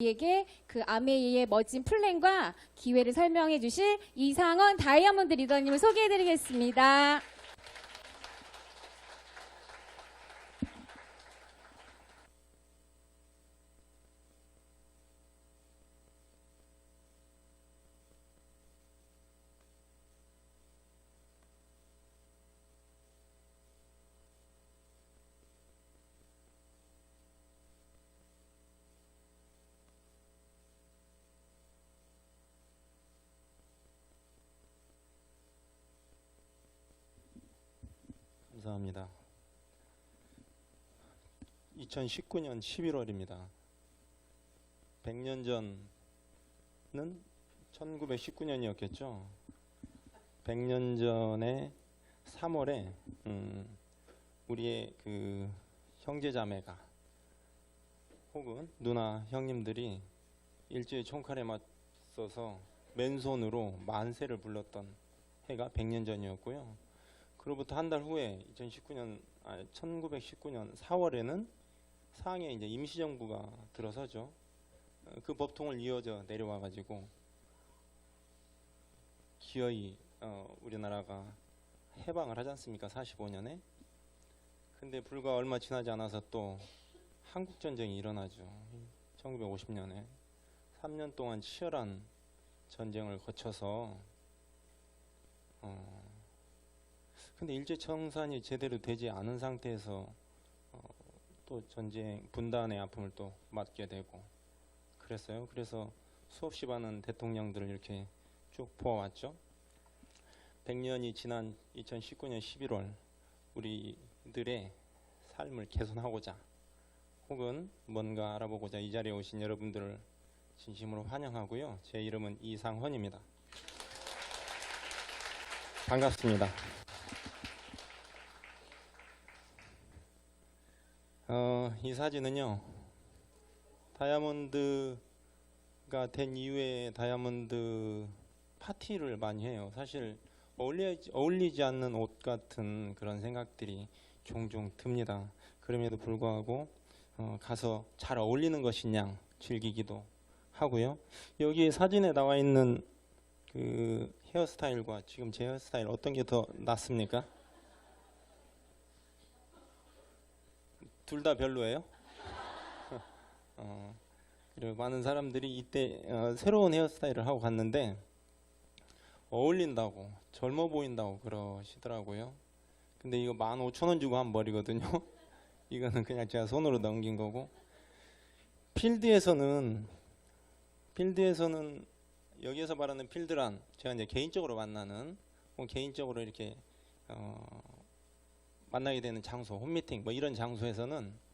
우리에게 그 아메이의 멋진 플랜과 기회를 설명해 주실 이상원 다이아몬드 리더님을 소개해 드리겠습니다. 감사합니다. 2019년 11월입니다. 100년 전은 1919년이었겠죠. 100년 전에 3월에 우리의 그 형제자매가 혹은 누나 형님들이 일제의 총칼에 맞서서 맨손으로 만세를 불렀던 해가 100년 전이었고요. 그로부터 한 달 후에 1919년 4월에는 상해 이제 임시정부가 들어서죠. 그 법통을 이어져 내려와 가지고 기어이 우리나라가 해방을 하지 않습니까? 45년에. 근데 불과 얼마 지나지 않아서 또 한국전쟁이 일어나죠. 1950년에 3년 동안 치열한 전쟁을 거쳐서 근데 일제청산이 제대로 되지 않은 상태에서 또 전쟁 분단의 아픔을 또 맞게 되고 그랬어요. 그래서 수없이 많은 대통령들을 이렇게 쭉 보아왔죠. 100년이 지난 2019년 11월 우리들의 삶을 개선하고자 혹은 뭔가 알아보고자 이 자리에 오신 여러분들을 진심으로 환영하고요. 제 이름은 이상헌입니다. 반갑습니다. 이 사진은요, 다이아몬드가 된 이후에 다이아몬드 파티를 많이 해요. 사실 어울리지 않는 옷 같은 그런 생각들이 종종 듭니다. 그럼에도 불구하고 가서 잘 어울리는 것이냐 즐기기도 하고요. 여기 사진에 나와 있는 그 헤어스타일과 지금 제 헤어스타일 어떤 게 더 낫습니까? 둘 다 별로예요? 그리고 많은 사람들이 이때 새로운 헤어스타일을 하고 갔는데 어울린다고 젊어 보인다고 그러시더라고요. 근데 이거 15,000원 주고 한 머리거든요. 이거는 그냥 제가 손으로 넘긴 거고 필드에서는 여기에서 말하는 필드란 제가 이제 개인적으로 만나는 혹은 개인적으로 이렇게 만나게 되는 장소, 홈미팅 뭐 이런 장소에서는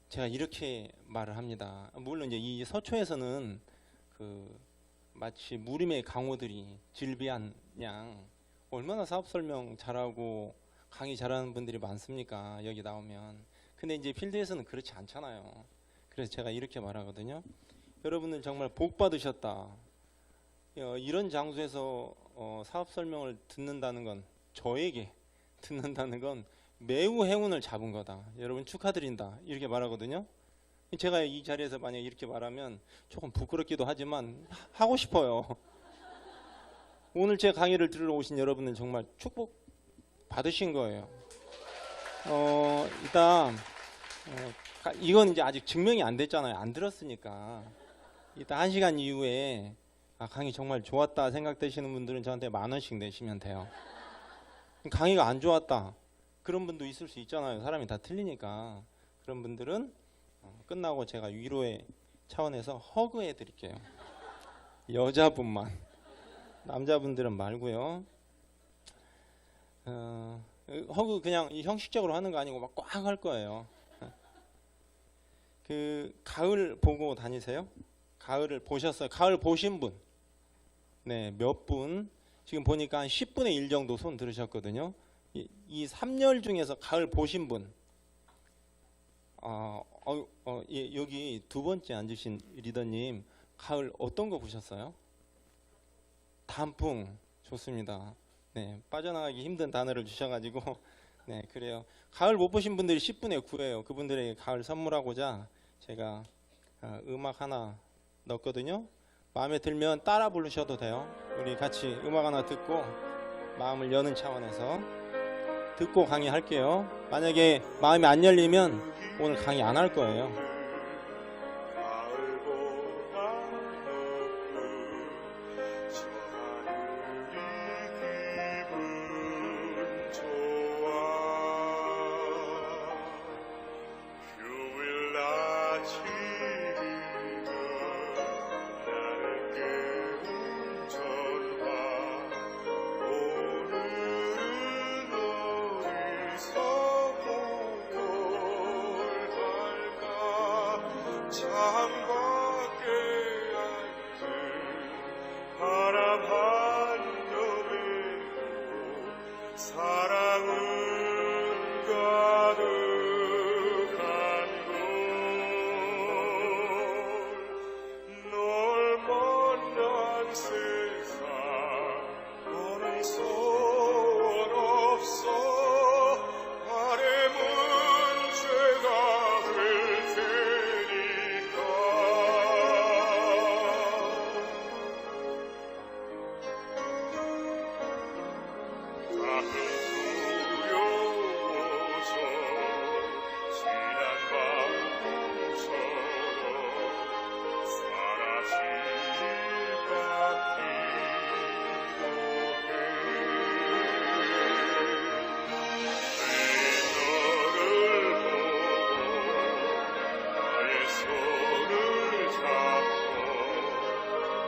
제가 이렇게 말을 합니다. 물론 이제 이 서초에서는 그 마치 무림의 강호들이 질비한 양 얼마나 사업 설명 잘하고 강의 잘하는 분들이 많습니까? 여기 나오면. 근데 이제 필드에서는 그렇지 않잖아요. 그래서 제가 이렇게 말하거든요. 여러분들 정말 복 받으셨다. 이런 장소에서 사업 설명을 듣는다는 건 저에게 듣는다는 건 매우 행운을 잡은 거다. 여러분 축하드린다. 이렇게 말하거든요. 제가 이 자리에서 만약에 이렇게 말하면 조금 부끄럽기도 하지만 하고 싶어요. 오늘 제 강의를 들으러 오신 여러분은 정말 축복 받으신 거예요. 일단 이건 이제 아직 증명이 안 됐잖아요. 안 들었으니까. 일단 1시간 이후에 강의 정말 좋았다 생각되시는 분들은 저한테 10,000원씩 내시면 돼요. 강의가 안 좋았다. 그런 분도 있을 수 있잖아요. 사람이 다 틀리니까. 그런 분들은 끝나고 제가 위로의 차원에서 허그해 드릴게요. 여자분만. 남자분들은 말고요. 허그 그냥 형식적으로 하는 거 아니고 막 꽉 할 거예요. 그 가을 보고 다니세요? 가을을 보셨어요? 가을 보신 분? 네, 몇 분? 지금 보니까 한 10분의 1 정도 손 들으셨거든요. 이 3열 중에서 가을 보신 분, 예, 여기 두 번째 앉으신 리더님, 가을 어떤 거 보셨어요? 단풍, 좋습니다. 네, 빠져나가기 힘든 단어를 주셔가지고, 네, 그래요. 가을 못 보신 분들이 10분의 9예요. 그분들에게 가을 선물하고자 제가 음악 하나 넣었거든요. 마음에 들면 따라 부르셔도 돼요. 우리 같이 음악 하나 듣고 마음을 여는 차원에서 듣고 강의할게요. 만약에 마음이 안 열리면 오늘 강의 안 할 거예요. 창밖에 앉은 바람 한여름에도 사랑은 가득한 널 만난 세상 너는 소원 없어 바램은 죄가 될 테니까 가끔 두려워져 지난 밤처럼 사라질 것 같기도 해 내 너를 보고 나의 손을 잡고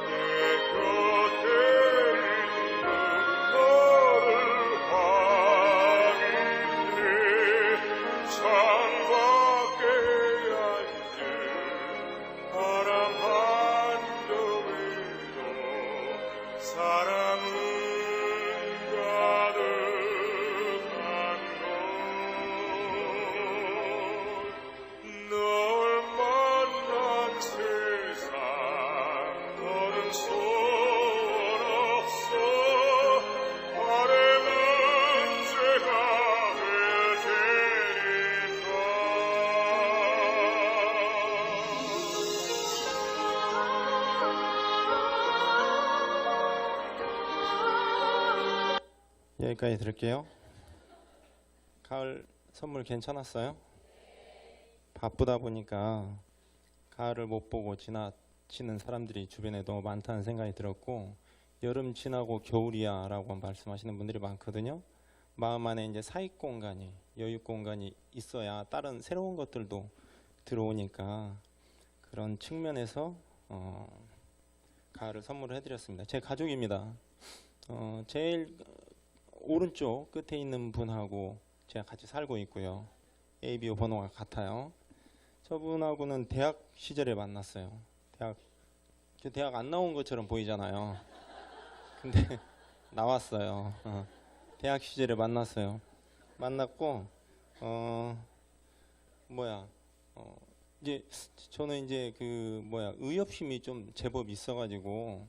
내 곁에 있는 너를 확인해 창밖에 앉은 바람 한여름에도 사랑은 가득한 널 만난 세상 너는 소원 없어 바램은 죄가 될 테니까 여기까지 들을게요. 가을 선물 괜찮았어요? 바쁘다 보니까 가을을 못 보고 지나치는 사람들이 주변에 너무 많다는 생각이 들었고, 여름 지나고 겨울이야 라고 말씀하시는 분들이 많거든요. 마음 안에 이제 사익 공간이, 여유 공간이 있어야 다른 새로운 것들도 들어오니까 그런 측면에서 가을을 선물을 해드렸습니다. 제 가족입니다. 제일 오른쪽 끝에 있는 분하고 제가 같이 살고 있고요. ABO 번호가 같아요. 저분하고는 대학 시절에 만났어요. 대학 안 나온 것처럼 보이잖아요. 근데 나왔어요. 대학 시절에 만났어요. 만났고 이제 저는 이제 의협심이 좀 제법 있어가지고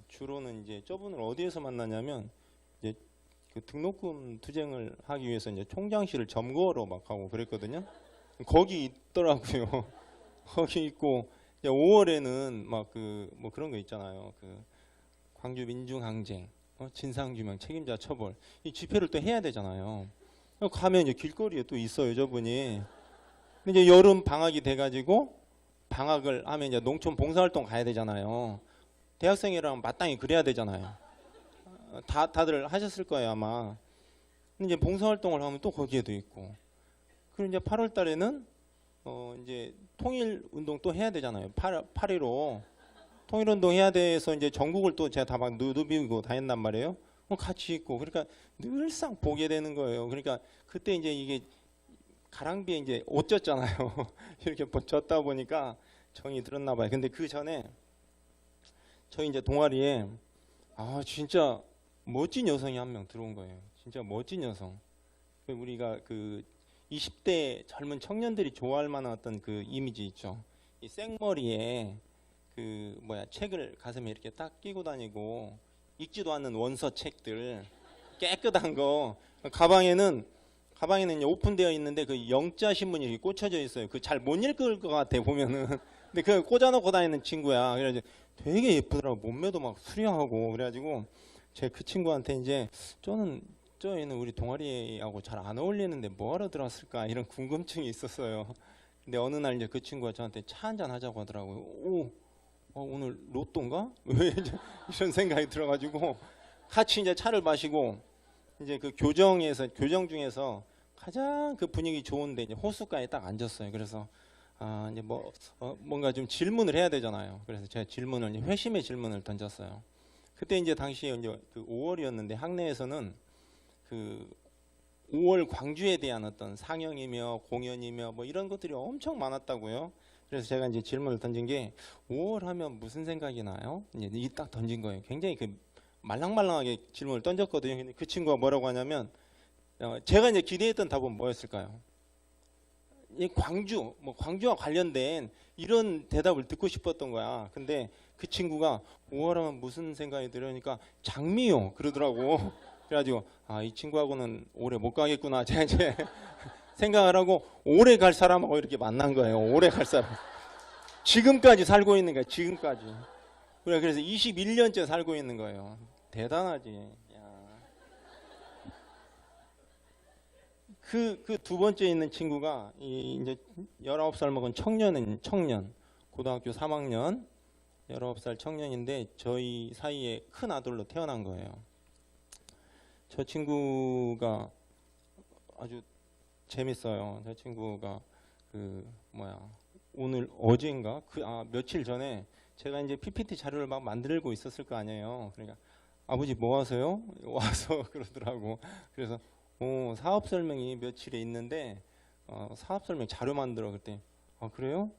주로는 이제 저분을 어디에서 만나냐면 이제 그 등록금 투쟁을 하기 위해서 이제 총장실을 점거로 막 하고 그랬거든요. 거기 있더라고요. 거기 있고 이제 5월에는 막 그런 거 있잖아요. 그 광주 민중항쟁, 진상규명, 책임자 처벌 이 집회를 또 해야 되잖아요. 가면 이제 길거리에 또 있어요, 저분이. 근데 이제 여름 방학이 돼가지고 방학을 하면 이제 농촌 봉사활동 가야 되잖아요. 대학생이랑 마땅히 그래야 되잖아요. 다들 하셨을 거예요, 아마. 근데 이제 봉사활동을 하면 또 거기에도 있고. 그리고 이제 8월 달에는 이제 통일운동 또 해야 되잖아요. 8.15 통일운동 해야 돼서 이제 전국을 또 제가 다 막 누비고 다녔단 말이에요. 같이 있고. 그러니까 늘상 보게 되는 거예요. 그러니까 그때 이제 이게 가랑비에 이제 옷 젖잖아요. 이렇게 젖다 보니까 정이 들었나 봐요. 근데 그 전에 저희 이제 동아리에 진짜 멋진 여성이 한 명 들어온 거예요. 진짜 멋진 여성. 우리가 그 20대 젊은 청년들이 좋아할 만한 어떤 그 이미지 있죠. 이 생머리에 책을 가슴에 이렇게 딱 끼고 다니고 읽지도 않는 원서 책들 깨끗한 거 가방에는 이제 오픈되어 있는데 그 영자 신문이 이렇게 꽂혀져 있어요. 그 잘 못 읽을 것 같아 보면은 근데 그 꽂아놓고 다니는 친구야. 그래가지고 되게 예쁘더라고. 몸매도 막 수려하고. 그래가지고 제 그 친구한테 이제 저 애는 우리 동아리하고 잘 안 어울리는데 뭐하러 들어왔을까 이런 궁금증이 있었어요. 근데 어느 날 이제 그 친구가 저한테 차 한잔 하자고 하더라고요. 오늘 로또인가? 왜 이제 이런 생각이 들어가지고 같이 이제 차를 마시고 이제 그 교정 중에서 가장 그 분위기 좋은데 이제 호숫가에 딱 앉았어요. 그래서 이제 뭔가 좀 질문을 해야 되잖아요. 그래서 제가 이제 회심의 질문을 던졌어요. 그때 이제 당시에 이제 그 5월이었는데 학내에서는 그 5월 광주에 대한 어떤 상영이며 공연이며 뭐 이런 것들이 엄청 많았다고요. 그래서 제가 이제 질문을 던진 게 5월 하면 무슨 생각이 나요? 이제 이 딱 던진 거예요. 굉장히 그 말랑말랑하게 질문을 던졌거든요. 근데 그 친구가 뭐라고 하냐면 제가 이제 기대했던 답은 뭐였을까요? 이 광주와 관련된 이런 대답을 듣고 싶었던 거야. 근데 그 친구가 5월 하면 무슨 생각이 들으니까 장미요 그러더라고. 그래가지고 이 친구하고는 오래 못 가겠구나. 제가 이제 생각을 하고 오래 갈 사람하고 이렇게 만난 거예요. 오래 갈 사람. 지금까지 살고 있는 거야. 지금까지. 그래서 21년째 살고 있는 거예요. 대단하지. 그 두 번째 있는 친구가 이제 19살 먹은 청년. 고등학교 3학년 19살 청년인데 저희 사이에 큰 아들로 태어난 거예요. 저 친구가 아주 재밌어요. 저 친구가 어제인가 며칠 전에 제가 이제 PPT 자료를 막 만들고 있었을 거 아니에요. 그러니까 아버지 뭐 하세요? 와서 그러더라고. 그래서 사업 설명이 며칠에 있는데 사업 설명 자료 만들어. 그랬더니 그래요?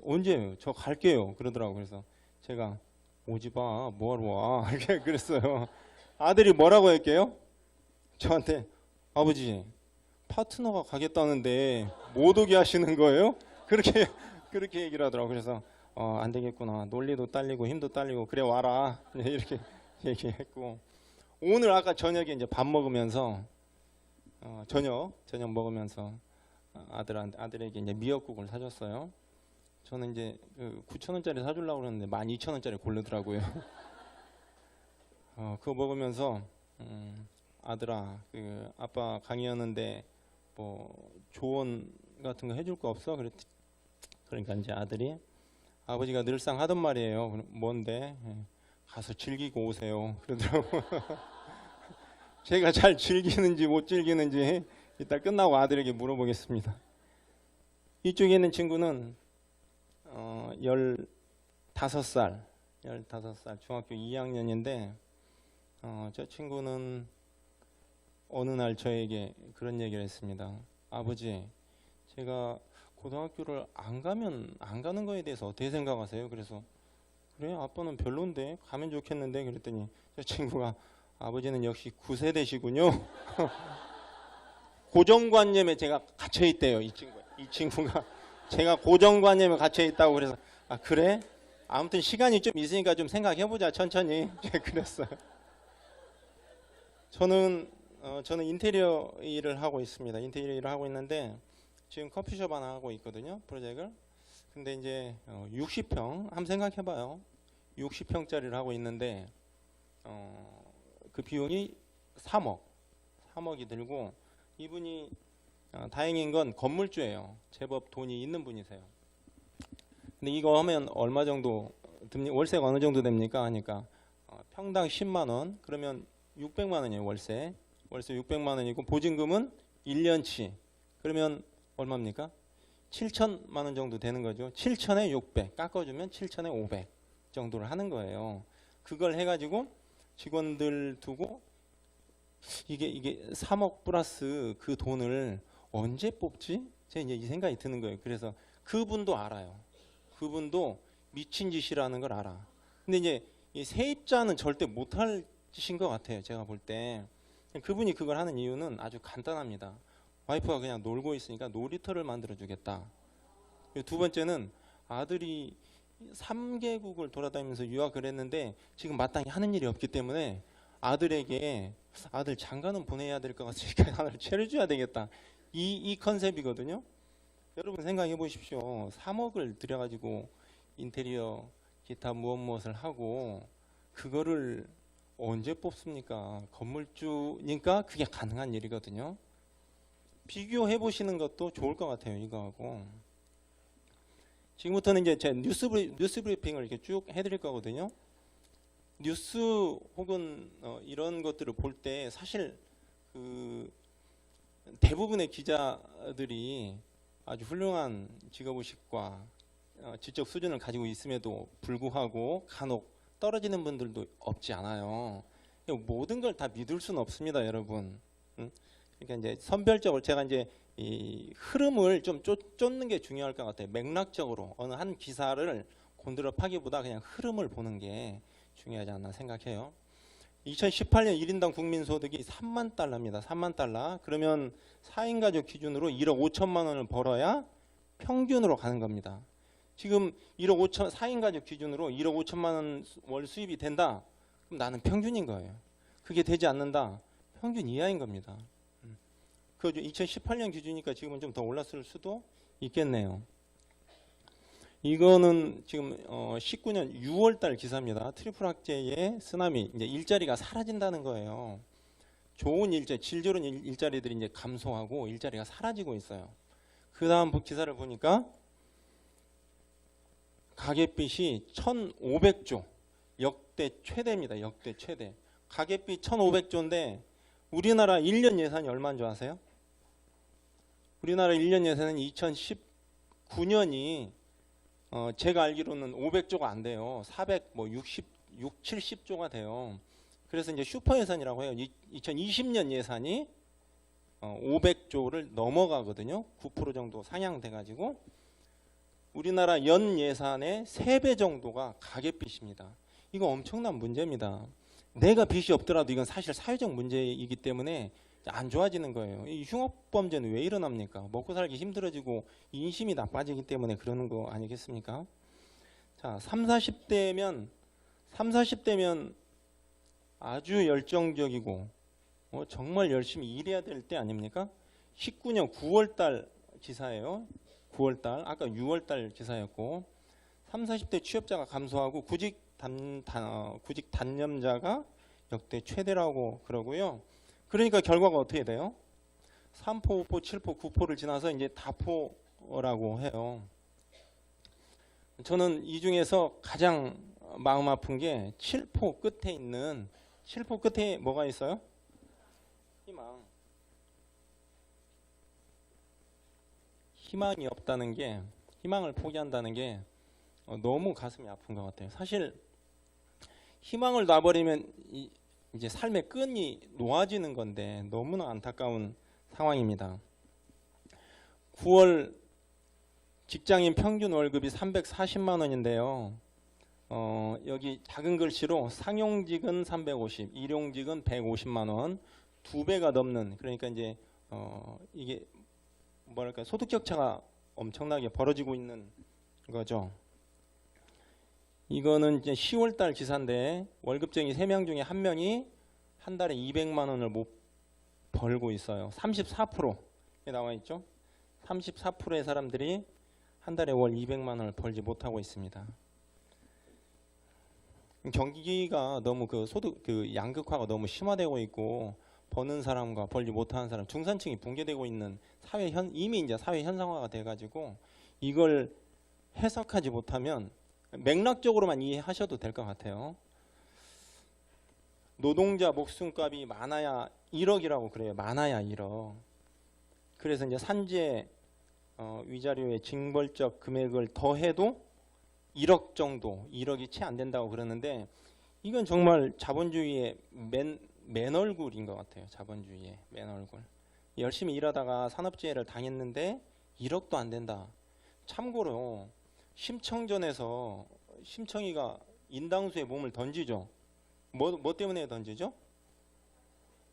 언제요? 저 갈게요. 그러더라고. 그래서 제가 오지 마. 뭐하러 와? 이렇게 그랬어요. 아들이 뭐라고 했게요? 저한테 아버지 파트너가 가겠다는데 못 오게 하시는 거예요? 그렇게 얘기를 하더라고. 그래서 안 되겠구나. 논리도 딸리고 힘도 딸리고 그래 와라. 이렇게 얘기했고 오늘 아까 저녁에 이제 밥 먹으면서 저녁 먹으면서 아들에게 이제 미역국을 사줬어요. 저는 이제 9,000원짜리 사주려고 그랬는데 12,000원짜리 고르더라고요. 그거 먹으면서 아들아 아빠 강의하는데 뭐 조언 같은 거 해줄 거 없어? 그러니까 이제 아들이 아버지가 늘상 하던 말이에요. 뭔데? 가서 즐기고 오세요. 그러더라고. 제가 잘 즐기는지 못 즐기는지 이따 끝나고 아들에게 물어보겠습니다. 이쪽에 있는 친구는 15살 중학교 2학년인데 저 친구는 어느 날 저에게 그런 얘기를 했습니다. 아버지, 제가 고등학교를 안 가는 거에 대해서 어떻게 생각하세요? 그래서 그래 아빠는 별론데 가면 좋겠는데 그랬더니 저 친구가 아버지는 역시 9세대시군요. 고정관념에 제가 갇혀 있대요. 이 친구가 제가 고정관념에 갇혀 있다고. 그래서 그래? 아무튼 시간이 좀 있으니까 좀 생각해보자 천천히. 그랬어요. 저는 인테리어 일을 하고 있습니다. 인테리어 일을 하고 있는데 지금 커피숍 하나 하고 있거든요. 프로젝트를. 근데 이제 60평 한번 생각해봐요. 60평짜리를 하고 있는데 그 비용이 3억이 들고 이분이 다행인 건 건물주예요. 제법 돈이 있는 분이세요. 근데 이거 하면 얼마 정도 듭니까? 월세가 어느 정도 됩니까? 하니까 평당 10만 원 그러면 600만 원이에요. 월세 600만 원이고 보증금은 1년치 그러면 얼마입니까? 7천만 원 정도 되는 거죠. 7천에 600 깎아주면 7천에 500 정도를 하는 거예요. 그걸 해가지고 직원들 두고 이게 3억 플러스 그 돈을 언제 뽑지? 제가 이제 이 생각이 드는 거예요. 그래서 그분도 알아요. 그분도 미친 짓이라는 걸 알아. 근데 이제 이 세입자는 절대 못할 짓인 것 같아요. 제가 볼 때. 그분이 그걸 하는 이유는 아주 간단합니다. 와이프가 그냥 놀고 있으니까 놀이터를 만들어 주겠다. 두 번째는 아들이 3개국을 돌아다니면서 유학을 했는데 지금 마땅히 하는 일이 없기 때문에 아들에게 아들 장가는 보내야 될 것 같으니까 하나를 차려줘야 되겠다. 이 컨셉이거든요. 여러분 생각해 보십시오. 3억을 들여가지고 인테리어 기타 무엇을 하고 그거를 언제 뽑습니까? 건물주니까 그게 가능한 일이거든요. 비교해 보시는 것도 좋을 것 같아요. 이거하고. 지금부터는 이제 제 뉴스 브리핑을 이렇게 쭉 해드릴 거거든요. 뉴스 혹은 이런 것들을 볼 때 사실 그 대부분의 기자들이 아주 훌륭한 직업의식과 지적 수준을 가지고 있음에도 불구하고 간혹 떨어지는 분들도 없지 않아요. 모든 걸 다 믿을 수는 없습니다, 여러분. 그러니까 이제 선별적으로 제가 이제 이 흐름을 좀 쫓는 게 중요할 것 같아요. 맥락적으로 어느 한 기사를 곤드러 파기보다 그냥 흐름을 보는 게 중요하지 않나 생각해요. 2018년 1인당 국민소득이 3만 달러입니다. 3만 달러. 그러면 4인 가족 기준으로 1억 5천만 원을 벌어야 평균으로 가는 겁니다. 지금 1억 5천 4인 가족 기준으로 1억 5천만 원 월 수입이 된다. 그럼 나는 평균인 거예요. 그게 되지 않는다. 평균 이하인 겁니다. 그 2018년 기준이니까 지금은 좀 더 올랐을 수도 있겠네요. 이거는 지금 19년 6월달 기사입니다. 트리플 학제의 쓰나미, 이제 일자리가 사라진다는 거예요. 좋은 일자리, 질 좋은 일자리들이 이제 감소하고 일자리가 사라지고 있어요. 그 다음 기사를 보니까 가계빚이 1,500조, 역대 최대입니다. 역대 최대. 가계빚 1,500조인데 우리나라 1년 예산이 얼마인 줄 아세요? 우리나라 1년 예산은 2019년이 제가 알기로는 500조가 안 돼요. 460, 70조가 돼요. 그래서 이제 슈퍼 예산이라고 해요. 2020년 예산이 500조를 넘어가거든요. 9% 정도 상향돼 가지고 우리나라 연 예산의 3배 정도가 가계빚입니다. 이거 엄청난 문제입니다. 내가 빚이 없더라도 이건 사실 사회적 문제이기 때문에 안 좋아지는 거예요. 이 흉악범죄는 왜 일어납니까? 먹고 살기 힘들어지고 인심이 나빠지기 때문에 그러는 거 아니겠습니까? 자, 30, 40대면 아주 열정적이고 정말 열심히 일해야 될 때 아닙니까? 19년 9월달 기사예요. 9월달, 아까 6월달 기사였고 30, 40대 취업자가 감소하고 구직 단념자가 역대 최대라고 그러고요. 그러니까 결과가 어떻게 돼요? 3포, 5포, 7포, 9포를 지나서 이제 다포라고 해요. 저는 이 중에서 가장 마음 아픈 게 7포 끝에 있는 7포 끝에 뭐가 있어요? 희망. 희망이 없다는 게, 희망을 포기한다는 게 너무 가슴이 아픈 것 같아요. 사실 희망을 놔버리면 이제 삶의 끈이 놓아지는 건데 너무나 안타까운 상황입니다. 9월 직장인 평균 월급이 340만 원인데요. 여기 작은 글씨로 상용직은 350, 일용직은 150만 원, 2배가 넘는, 그러니까 이제 이게 뭐랄까 소득 격차가 엄청나게 벌어지고 있는 거죠. 이거는 이제 10월달 기사인데 월급쟁이 3명 중에 1명이 한 달에 200만 원을 못 벌고 있어요. 34%에 나와 있죠. 34%의 사람들이 한 달에 월 200만 원을 벌지 못하고 있습니다. 경기가 너무 그 소득 그 양극화가 너무 심화되고 있고 버는 사람과 벌지 못하는 사람, 중산층이 붕괴되고 있는 이미 이제 사회 현상화가 돼가지고 이걸 해석하지 못하면 맥락적으로만 이해하셔도 될 것 같아요. 노동자 목숨값이 많아야 1억이라고 그래요. 많아야 1억. 그래서 이제 산재 위자료의 징벌적 금액을 더해도 1억 정도, 1억이 채 안 된다고 그러는데 이건 정말 자본주의의 맨 얼굴인 것 같아요. 자본주의의 맨 얼굴. 열심히 일하다가 산업재해를 당했는데 1억도 안 된다. 참고로 심청전에서 심청이가 인당수에 몸을 던지죠. 뭐 때문에 던지죠?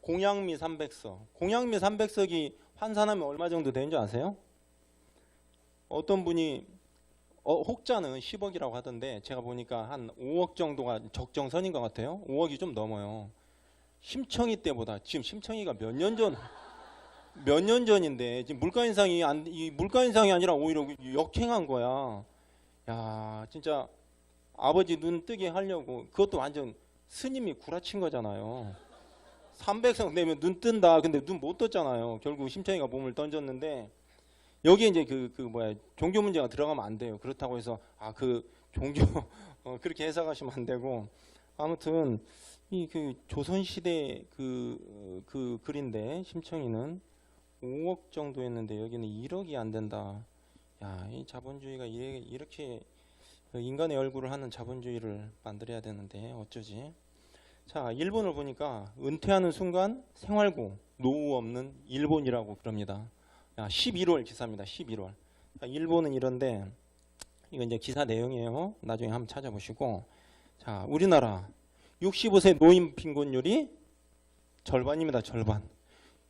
공양미 300석. 공양미 300석이 환산하면 얼마 정도 되는 줄 아세요? 어떤 분이 혹자는 10억이라고 하던데 제가 보니까 한 5억 정도가 적정선인 것 같아요. 5억이 좀 넘어요. 심청이 때보다 지금 심청이가 몇 년 전 몇 년 전인데 지금 물가 인상이 이 물가 인상이 아니라 오히려 역행한 거야. 야, 진짜 아버지 눈 뜨게 하려고 그것도 완전 스님이 구라친 거잖아요. 300석 내면 눈 뜬다. 근데 눈 못 떴잖아요. 결국 심청이가 몸을 던졌는데 여기에 이제 종교 문제가 들어가면 안 돼요. 그렇다고 해서 종교 그렇게 해석하시면 안 되고 아무튼 이 조선시대 그 글인데 심청이는 5억 정도 했는데 여기는 1억이 안 된다. 야, 이 자본주의가 이렇게 인간의 얼굴을 하는 자본주의를 만들어야 되는데 어쩌지? 자, 일본을 보니까 은퇴하는 순간 생활고 노후 없는 일본이라고 그럽니다. 11월 기사입니다. 11월. 자, 일본은 이런데 이건 이제 기사 내용이에요. 나중에 한번 찾아보시고. 자, 우리나라 65세 노인 빈곤율이 절반입니다. 절반.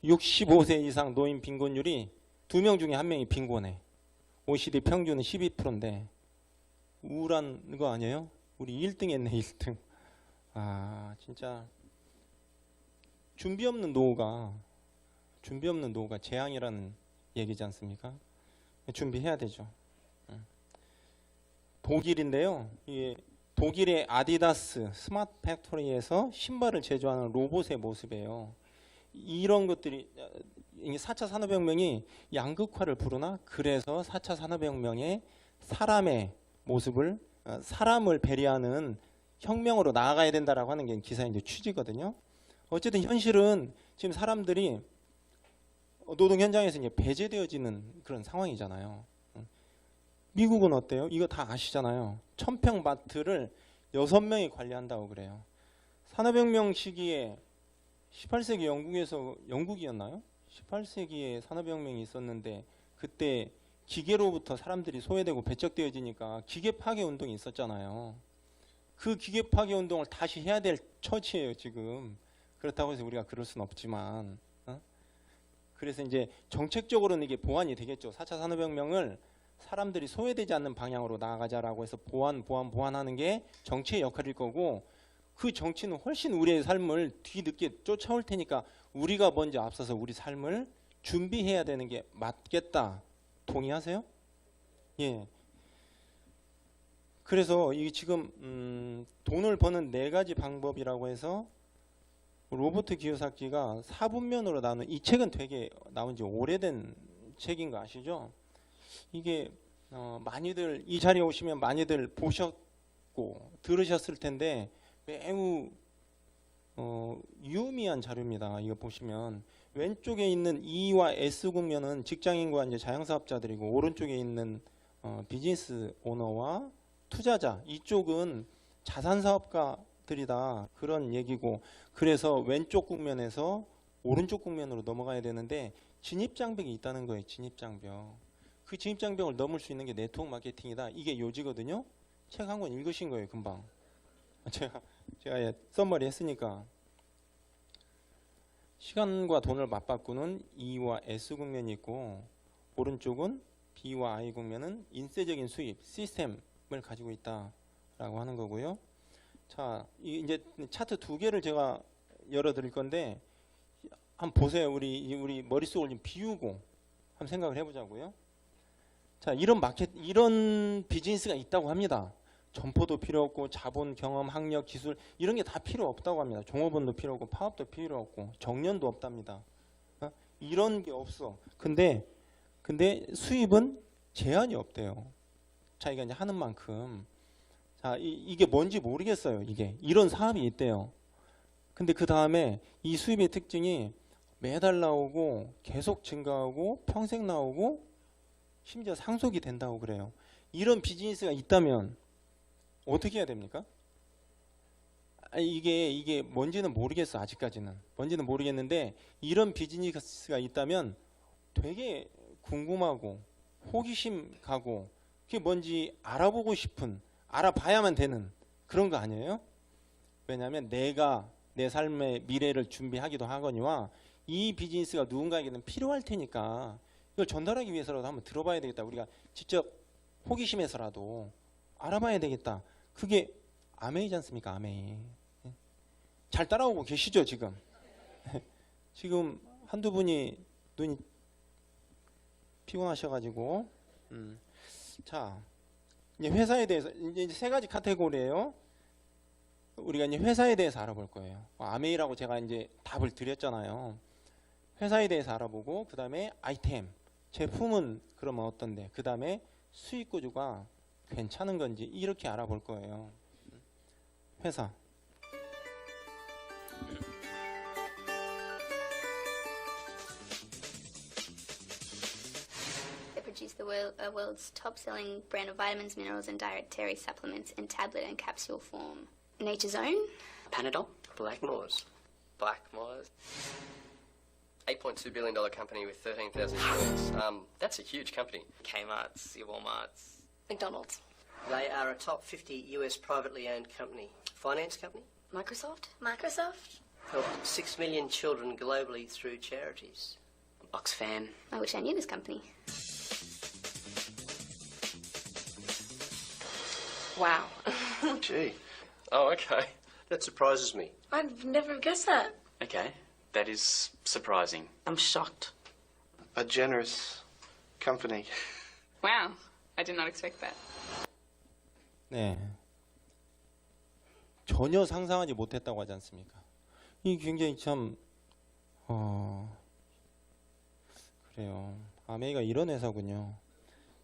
65세 이상 노인 빈곤율이 2명 중에 1명이 빈곤해. OECD 평균은 12%인데 우울한 거 아니에요? 우리 1등 했네. 1등. 아, 진짜 준비 없는 노후가 재앙이라는 얘기지 않습니까? 준비해야 되죠. 독일인데요. 이게 독일의 아디다스 스마트 팩토리에서 신발을 제조하는 로봇의 모습이에요. 이런 것들이 4차 산업혁명이 양극화를 부르나? 그래서 4차 산업혁명의 사람의 모습을 사람을 배려하는 혁명으로 나아가야 된다라고 하는 게 기사의 이제 취지거든요. 어쨌든 현실은 지금 사람들이 노동 현장에서 이제 배제되어지는 그런 상황이잖아요. 미국은 어때요? 이거 다 아시잖아요. 1000평 마트를 6명이 관리한다고 그래요. 산업혁명 시기에 18세기 영국이었나요? 18세기에 산업혁명이 있었는데 그때 기계로부터 사람들이 소외되고 배척되어지니까 기계 파괴 운동이 있었잖아요. 그 기계 파괴 운동을 다시 해야 될 처지예요, 지금. 그렇다고 해서 우리가 그럴 수는 없지만. 그래서 이제 정책적으로는 이게 보완이 되겠죠. 4차 산업혁명을 사람들이 소외되지 않는 방향으로 나아가자라고 해서 보완하는 게 정치의 역할일 거고 그 정치는 훨씬 우리의 삶을 뒤늦게 쫓아올 테니까 우리가 먼저 앞서서 우리 삶을 준비해야 되는 게 맞겠다. 동의하세요? 예. 그래서 이 지금 돈을 버는 4가지 방법이라고 해서 로버트 기요사키가 4분면으로 나눈 이 책은 되게 나온 지 오래된 책인 거 아시죠? 이게 많이들 이 자리에 오시면 많이들 보셨고 들으셨을 텐데 매우 유의미한 자료입니다. 이거 보시면 왼쪽에 있는 E와 S 국면은 직장인과 이제 자영사업자들이고 오른쪽에 있는 비즈니스 오너와 투자자 이쪽은 자산사업가들이다 그런 얘기고 그래서 왼쪽 국면에서 오른쪽 국면으로 넘어가야 되는데 진입장벽이 있다는 거예요. 진입장벽. 그 진입장벽을 넘을 수 있는 게 네트워크 마케팅이다. 이게 요지거든요. 책 한 권 읽으신 거예요. 금방. 제가 썸머리 했으니까 시간과 돈을 맞바꾸는 E와 S 국면이 있고 오른쪽은 B와 I 국면은 인쇄적인 수입 시스템을 가지고 있다라고 하는 거고요. 자, 이제 차트 2개를 제가 열어드릴 건데 한번 보세요. 우리 머릿속을 좀 비우고 한번 생각을 해보자고요. 자, 이런 비즈니스가 있다고 합니다. 점포도 필요 없고 자본, 경험, 학력, 기술 이런 게 다 필요 없다고 합니다. 종업원도 필요 없고 파업도 필요 없고 정년도 없답니다. 이런 게 없어. 근데 수입은 제한이 없대요. 자기가 이제 하는 만큼. 자, 이게 뭔지 모르겠어요. 이런 사업이 있대요. 근데 그 다음에 이 수입의 특징이 매달 나오고 계속 증가하고 평생 나오고 심지어 상속이 된다고 그래요. 이런 비즈니스가 있다면 어떻게 해야 됩니까? 이게 뭔지는 모르겠어. 아직까지는. 뭔지는 모르겠는데 이런 비즈니스가 있다면 되게 궁금하고 호기심 가고 그게 뭔지 알아보고 싶은 알아봐야만 되는 그런 거 아니에요? 왜냐하면 내가 내 삶의 미래를 준비하기도 하거니와 이 비즈니스가 누군가에게는 필요할 테니까 이걸 전달하기 위해서라도 한번 들어봐야 되겠다. 우리가 직접 호기심에서라도 알아봐야 되겠다. 그게 아메이지 않습니까? 아메이. 잘 따라오고 계시죠 지금? 지금 한두 분이 눈이 피곤하셔가지고 자 이제 회사에 대해서 이제 세 가지 카테고리예요. 우리가 이제 회사에 대해서 알아볼 거예요. 아메이라고 제가 이제 답을 드렸잖아요. 회사에 대해서 알아보고 그 다음에 아이템 제품은 그러면 어떤데 그 다음에 수익 구조가 괜찮은 건지 이렇게 알아볼 거예요. 회사. They produce the world's top-selling brand of vitamins, minerals, and dietary supplements in tablet and capsule form. Nature's Own. Panadol. Blackmores. Blackmores. $8.2 billion company with 13,000 stores. That's a huge company. Kmart's, your Walmart's. McDonald's. They are a top 50 US privately owned company. Finance company. Microsoft. Microsoft. Helped 6 million children globally through charities. Oxfam. I wish I knew this company. Wow. Gee. Oh, okay. That surprises me. I'd never guessed that. Okay, that is surprising. I'm shocked. A generous company. Wow. I did not expect that. 네. 전혀 상상하지 못했다고 하지 않습니까? 이 굉장히 참 그래요. 아메이가 이런 회사군요.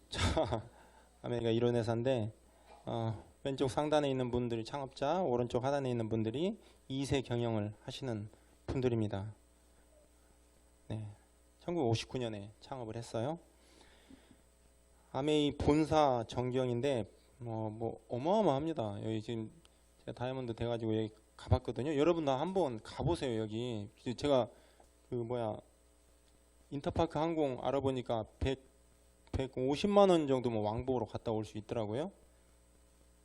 자, 아메이가 이런 회사인데 왼쪽 상단에 있는 분들이 창업자, 오른쪽 하단에 있는 분들이 2세 경영을 하시는 분들입니다. 네, 1959년에 창업을 했어요. 아메이 본사 전경인데 뭐 어마어마합니다. 여기 지금 제가 다이아몬드 돼가지고 여기 가봤거든요. 여러분 다 한번 가보세요. 여기 제가 인터파크 항공 알아보니까 150만 원 정도면 왕복으로 갔다 올 수 있더라고요.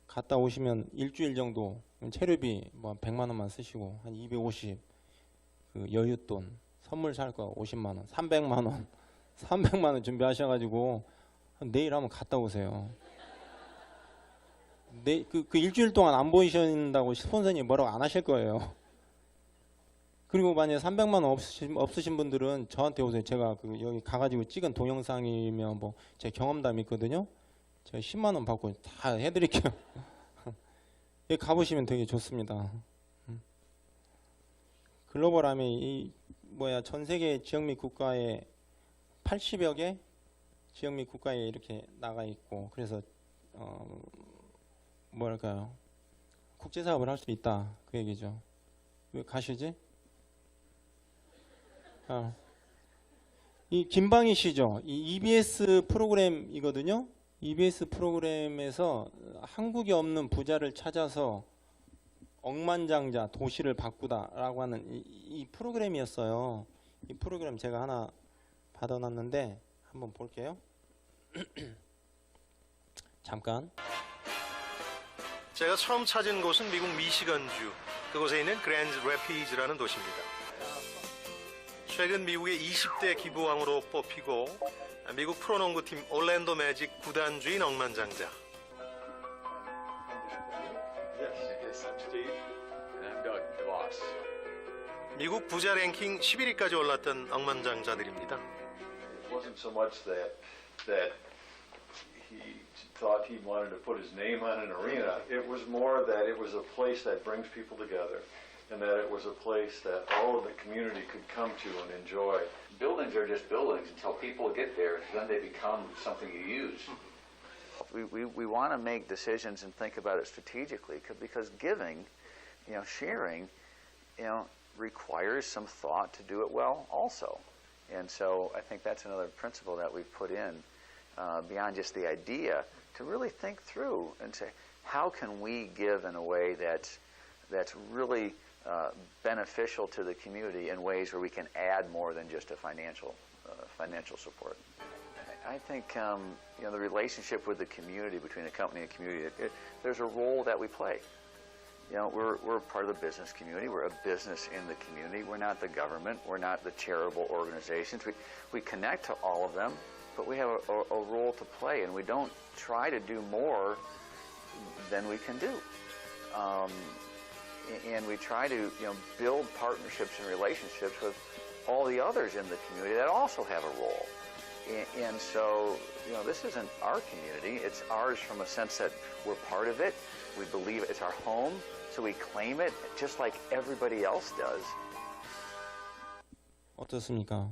갔다 오시면 일주일 정도 체류비 뭐 100만 원만 쓰시고 한 250 그 여윳돈 선물 살 거 50만 원, 300만 원, 300만 원 준비하셔가지고 내일 한번 갔다 오세요. 그 일주일 동안 안 보이신다고 스폰서님이 뭐라고 안 하실 거예요. 그리고 만약에 300만 원 없으신 분들은 저한테 오세요. 제가 여기 가가지고 찍은 동영상이면 뭐 제 경험담이 있거든요. 제가 10만 원 받고 다 해드릴게요. 여기 가보시면 되게 좋습니다. 글로벌 아메이 전 세계 지역 및 국가에 80여 개 지역 및 국가에 이렇게 나가 있고 그래서 뭐랄까요 국제 사업을 할 수 있다 그 얘기죠. 왜 가시지? 이 김방희 씨죠. 이 EBS 프로그램이거든요. EBS 프로그램에서 한국에 없는 부자를 찾아서 억만장자 도시를 바꾸다라고 하는 이 프로그램이었어요. 이 프로그램 제가 하나 받아놨는데 한번 볼게요. 잠깐. 제가 처음 찾은 곳은 미국 미시건주, 그곳에 있는 그랜드 래피즈라는 도시입니다. 최근 미국의 20대 기부왕으로 뽑히고 미국 프로농구팀 올랜도 매직 구단주인 억만장자. 미국 부자 랭킹 11위까지 올랐던 억만장자들입니다. It wasn't so much that he thought he wanted to put his name on an arena. It was more that it was a place that brings people together, and that it was a place that all of the community could come to and enjoy. Buildings are just buildings until people get there, then they become something you use. We want to make decisions and think about it strategically because giving, sharing, requires some thought to do it well also. And so I think that's another principle that we've put in beyond just the idea to really think through and say, how can we give in a way that's really beneficial to the community in ways where we can add more than just a financial support. I think the relationship with the community, between a company and community, there's a role that we play. We're part of the business community. We're a business in the community. We're not the government. We're not the charitable organizations. We connect to all of them, but we have a role to play, and we don't try to do more than we can do. And we try to build partnerships and relationships with all the others in the community that also have a role. And so, this isn't our community. It's ours from a sense that we're part of it. We believe it's our home, so we claim it just like everybody else does. 어떻습니까?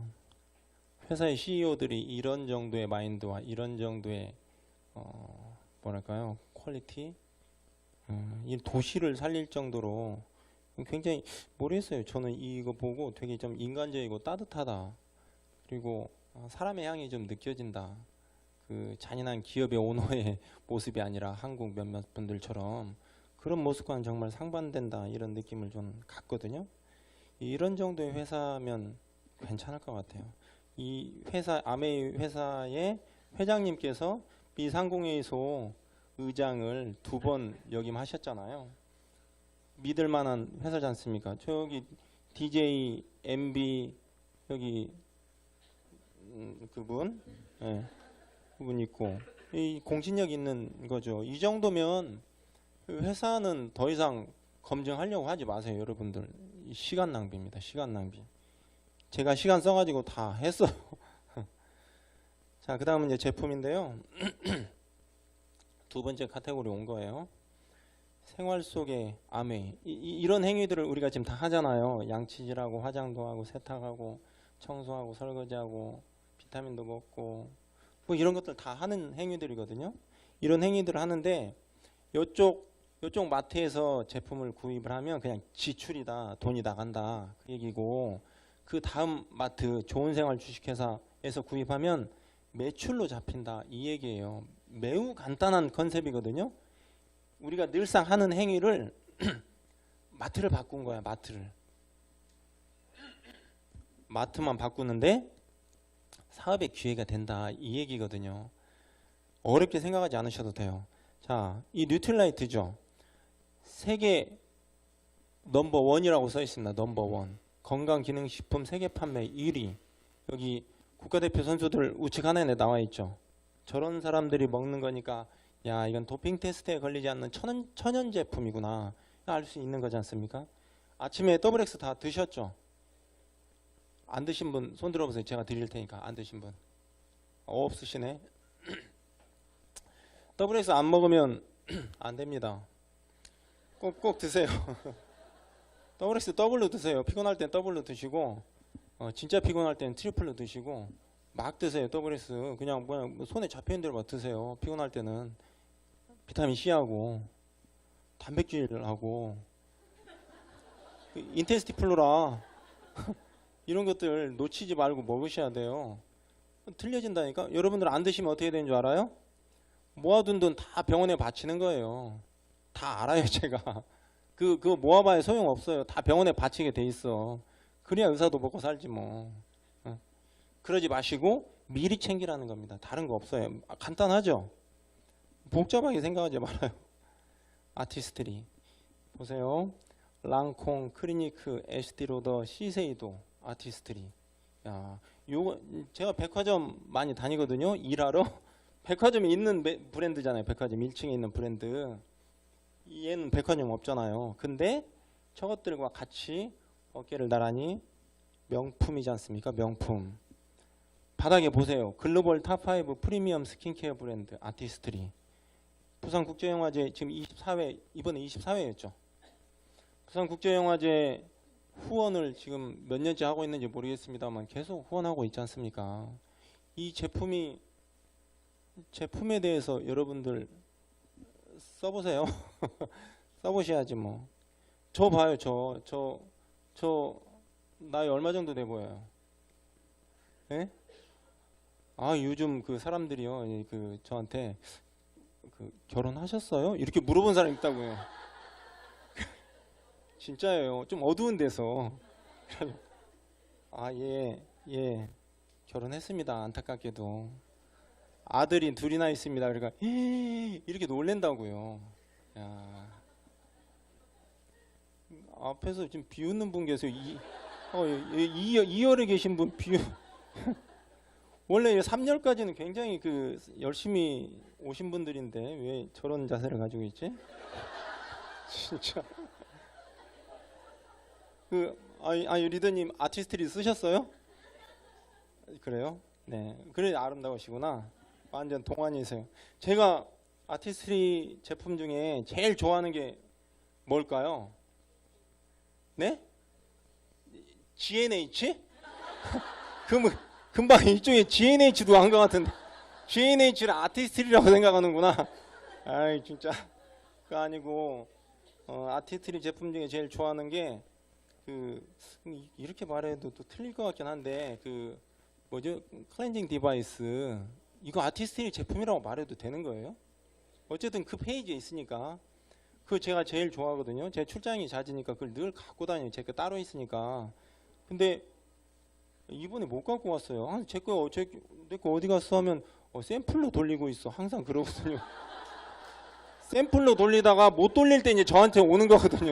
회사의 CEO들이 이런 정도의 마인드와 이런 정도의 뭐랄까요? 퀄리티? 이 도시를 살릴 정도로 굉장히 모르겠어요. 저는 이거 보고 되게 좀 인간적이고 따뜻하다. 그리고 사람의 향이 좀 느껴진다. 그 잔인한 기업의 오너의 모습이 아니라 한국 몇몇 분들처럼 그런 모습과는 정말 상반된다. 이런 느낌을 좀 갖거든요. 이런 정도의 회사면 괜찮을 것 같아요. 이 회사, 아메이 회사의 회장님께서 비상공회의소 의장을 2번 역임하셨잖아요. 믿을 만한 회사지 않습니까? 저기 DJ, MB 여기 그분, 예, 그분 있고 이 공신력 있는 거죠. 이 정도면 회사는 더 이상 검증하려고 하지 마세요, 여러분들. 시간 낭비입니다. 시간 낭비. 제가 시간 써가지고 다 했어요. 자, 그 다음은 이제 제품인데요. 두 번째 카테고리 온 거예요. 생활 속의 아메이. 이런 행위들을 우리가 지금 다 하잖아요. 양치질하고 화장도 하고 세탁하고 청소하고 설거지하고 비타민도 먹고 뭐 이런 것들 다 하는 행위들이거든요. 이런 행위들을 하는데 요쪽 마트에서 제품을 구입을 하면 그냥 지출이다, 돈이 나간다 그 얘기고, 그 다음 마트 좋은생활 주식회사에서 구입하면 매출로 잡힌다 이 얘기예요. 매우 간단한 컨셉이거든요. 우리가 늘상 하는 행위를 마트를 바꾼 거야. 마트만 바꾸는데 사업의 기회가 된다 이 얘기거든요. 어렵게 생각하지 않으셔도 돼요. 자, 이 뉴트릴라이트죠. 세계 넘버1이라고 써 있습니다. 넘버1. 건강기능식품 세계 판매 1위. 여기 국가대표 선수들 우측 하나에 나와 있죠. 저런 사람들이 먹는 거니까 야, 이건 도핑 테스트에 걸리지 않는 천연 제품이구나 알 수 있는 거지 않습니까? 아침에 더블엑스 다 드셨죠? 안 드신 분 손 들어보세요. 제가 드릴 테니까. 안 드신 분 없으시네. 더블엑스 안 먹으면 안 됩니다. 꼭 드세요. 더블엑스 더블로 드세요. 피곤할 땐 더블로 드시고 진짜 피곤할 땐 트리플로 드시고 막 드세요. 더블엑스 그냥 뭐 손에 잡히는 대로 막 드세요. 피곤할 때는 비타민 C하고 단백질하고 인텐시티 플로라 이런 것들 놓치지 말고 먹으셔야 돼요. 틀려진다니까. 여러분들 안 드시면 어떻게 되는 줄 알아요? 모아둔 돈 다 병원에 바치는 거예요. 다 알아요, 제가. 그거 모아봐야 소용없어요. 다 병원에 바치게 돼 있어. 그래야 의사도 먹고 살지 뭐. 그러지 마시고 미리 챙기라는 겁니다. 다른 거 없어요. 간단하죠? 복잡하게 생각하지 말아요. 아티스트리 보세요. 랑콩, 크리니크, 에스티로더, 시세이도 아티스트리. 야, 요거 제가 백화점 많이 다니거든요. 일하러. 백화점에 있는 브랜드잖아요. 백화점 1층에 있는 브랜드. 얘는 백화점 없잖아요. 근데 저것들과 같이 어깨를 나란히 명품이지 않습니까? 명품. 바닥에 보세요. 글로벌 탑5 프리미엄 스킨케어 브랜드 아티스트리. 부산국제영화제 지금 24회, 이번에 24회였죠. 부산국제영화제 후원을 지금 몇 년째 하고 있는지 모르겠습니다만 계속 후원하고 있지 않습니까? 이 제품에 대해서 여러분들 써보세요. 써보셔야지 뭐. 저 봐요. 저 나이 얼마 정도 돼 보여요? 예? 아, 요즘 그 사람들이요, 그 저한테 그 결혼하셨어요? 이렇게 물어본 사람 있다고요. 진짜예요. 좀 어두운 데서. 아, 예, 결혼했습니다. 안타깝게도. 아들이 둘이나 있습니다. 그러니까 이렇게 놀랜다고요. 야. 앞에서 지금 비웃는 분 계세요. 2열에 계신 분 원래 3열까지는 굉장히 그 열심히 오신 분들인데 왜 저런 자세를 가지고 있지? 진짜. 그 아니 리더님 아티스트리 쓰셨어요? 그래요? 네, 그래 아름다우시구나. 완전 동안이세요. 제가 아티스트리 제품 중에 제일 좋아하는 게 뭘까요? 네? G&H? 금방 이쪽에 G&H도 한 것 같은데 G&H를 아티스트리라고 생각하는구나. 아이 진짜 그거 아니고 아티스트리 제품 중에 제일 좋아하는 게 이렇게 말해도 또 틀릴 것 같긴 한데 뭐죠? 클렌징 디바이스 이거 아티스트리 제품이라고 말해도 되는 거예요? 어쨌든 그 페이지에 있으니까 그거 제가 제일 좋아하거든요. 제 출장이 잦으니까 그걸 늘 갖고 다녀요. 제 거 따로 있으니까. 근데 이번에 못 갖고 왔어요. 내 거 어디 갔어 하면 샘플로 돌리고 있어. 항상 그러거든요. 샘플로 돌리다가 못 돌릴 때 이제 저한테 오는 거거든요.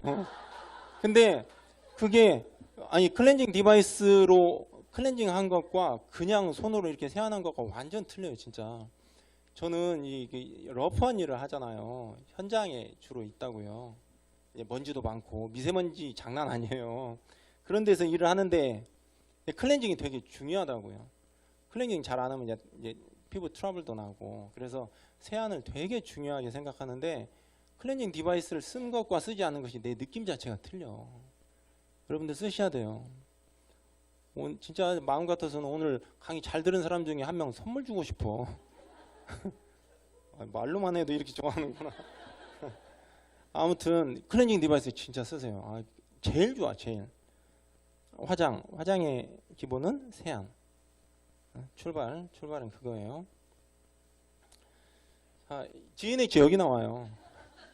근데 그게 클렌징 디바이스로 클렌징 한 것과 그냥 손으로 이렇게 세안한 것과 완전 틀려요, 진짜. 저는 이 러프한 일을 하잖아요. 현장에 주로 있다고요. 먼지도 많고 미세먼지 장난 아니에요. 그런 데서 일을 하는데 클렌징이 되게 중요하다고요. 클렌징 잘 안 하면 이제 피부 트러블도 나고 그래서 세안을 되게 중요하게 생각하는데 클렌징 디바이스를 쓴 것과 쓰지 않은 것이 내 느낌 자체가 틀려. 여러분들 쓰셔야 돼요. 진짜 마음 같아서는 오늘 강의 잘 들은 사람 중에 한 명 선물 주고 싶어. 말로만 해도 이렇게 좋아하는구나. 아무튼 클렌징 디바이스 진짜 쓰세요. 제일 좋아, 제일. 화장의 기본은 세안. 출발은 그거예요. G&H 여기 나와요.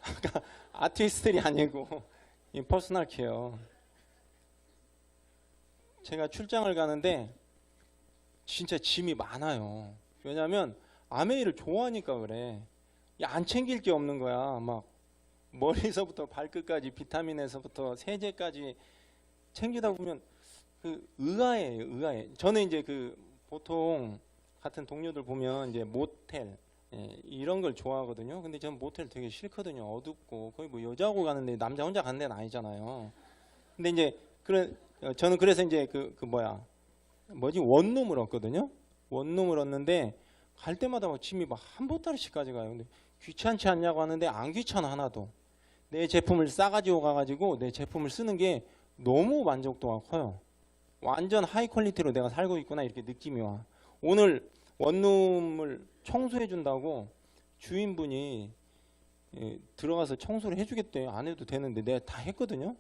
아까 아티스트리 아니고 퍼스널 케어. 제가 출장을 가는데 진짜 짐이 많아요. 왜냐하면 아메이를 좋아하니까 그래. 안 챙길 게 없는 거야. 막 머리에서부터 발끝까지 비타민에서부터 세제까지 챙기다 보면 의아해. 저는 이제 보통 같은 동료들 보면 이제 모텔 이런 걸 좋아하거든요. 근데 저는 모텔 되게 싫거든요. 어둡고 거의 뭐 여자하고 가는데 남자 혼자 가는 데는 아니잖아요. 근데 이제 저는 그래서 이제 원룸을 얻거든요. 원룸을 얻는데 갈 때마다 막 짐이 막 한 보따리씩 가져가요. 근데 귀찮지 않냐고 하는데 안 귀찮아 하나도. 내 제품을 싸가지고 가가지고 내 제품을 쓰는 게 너무 만족도가 커요. 완전 하이 퀄리티로 내가 살고 있구나 이렇게 느낌이 와. 오늘 원룸을 청소해 준다고 주인분이 들어가서 청소를 해주겠대요. 안 해도 되는데 내가 다 했거든요.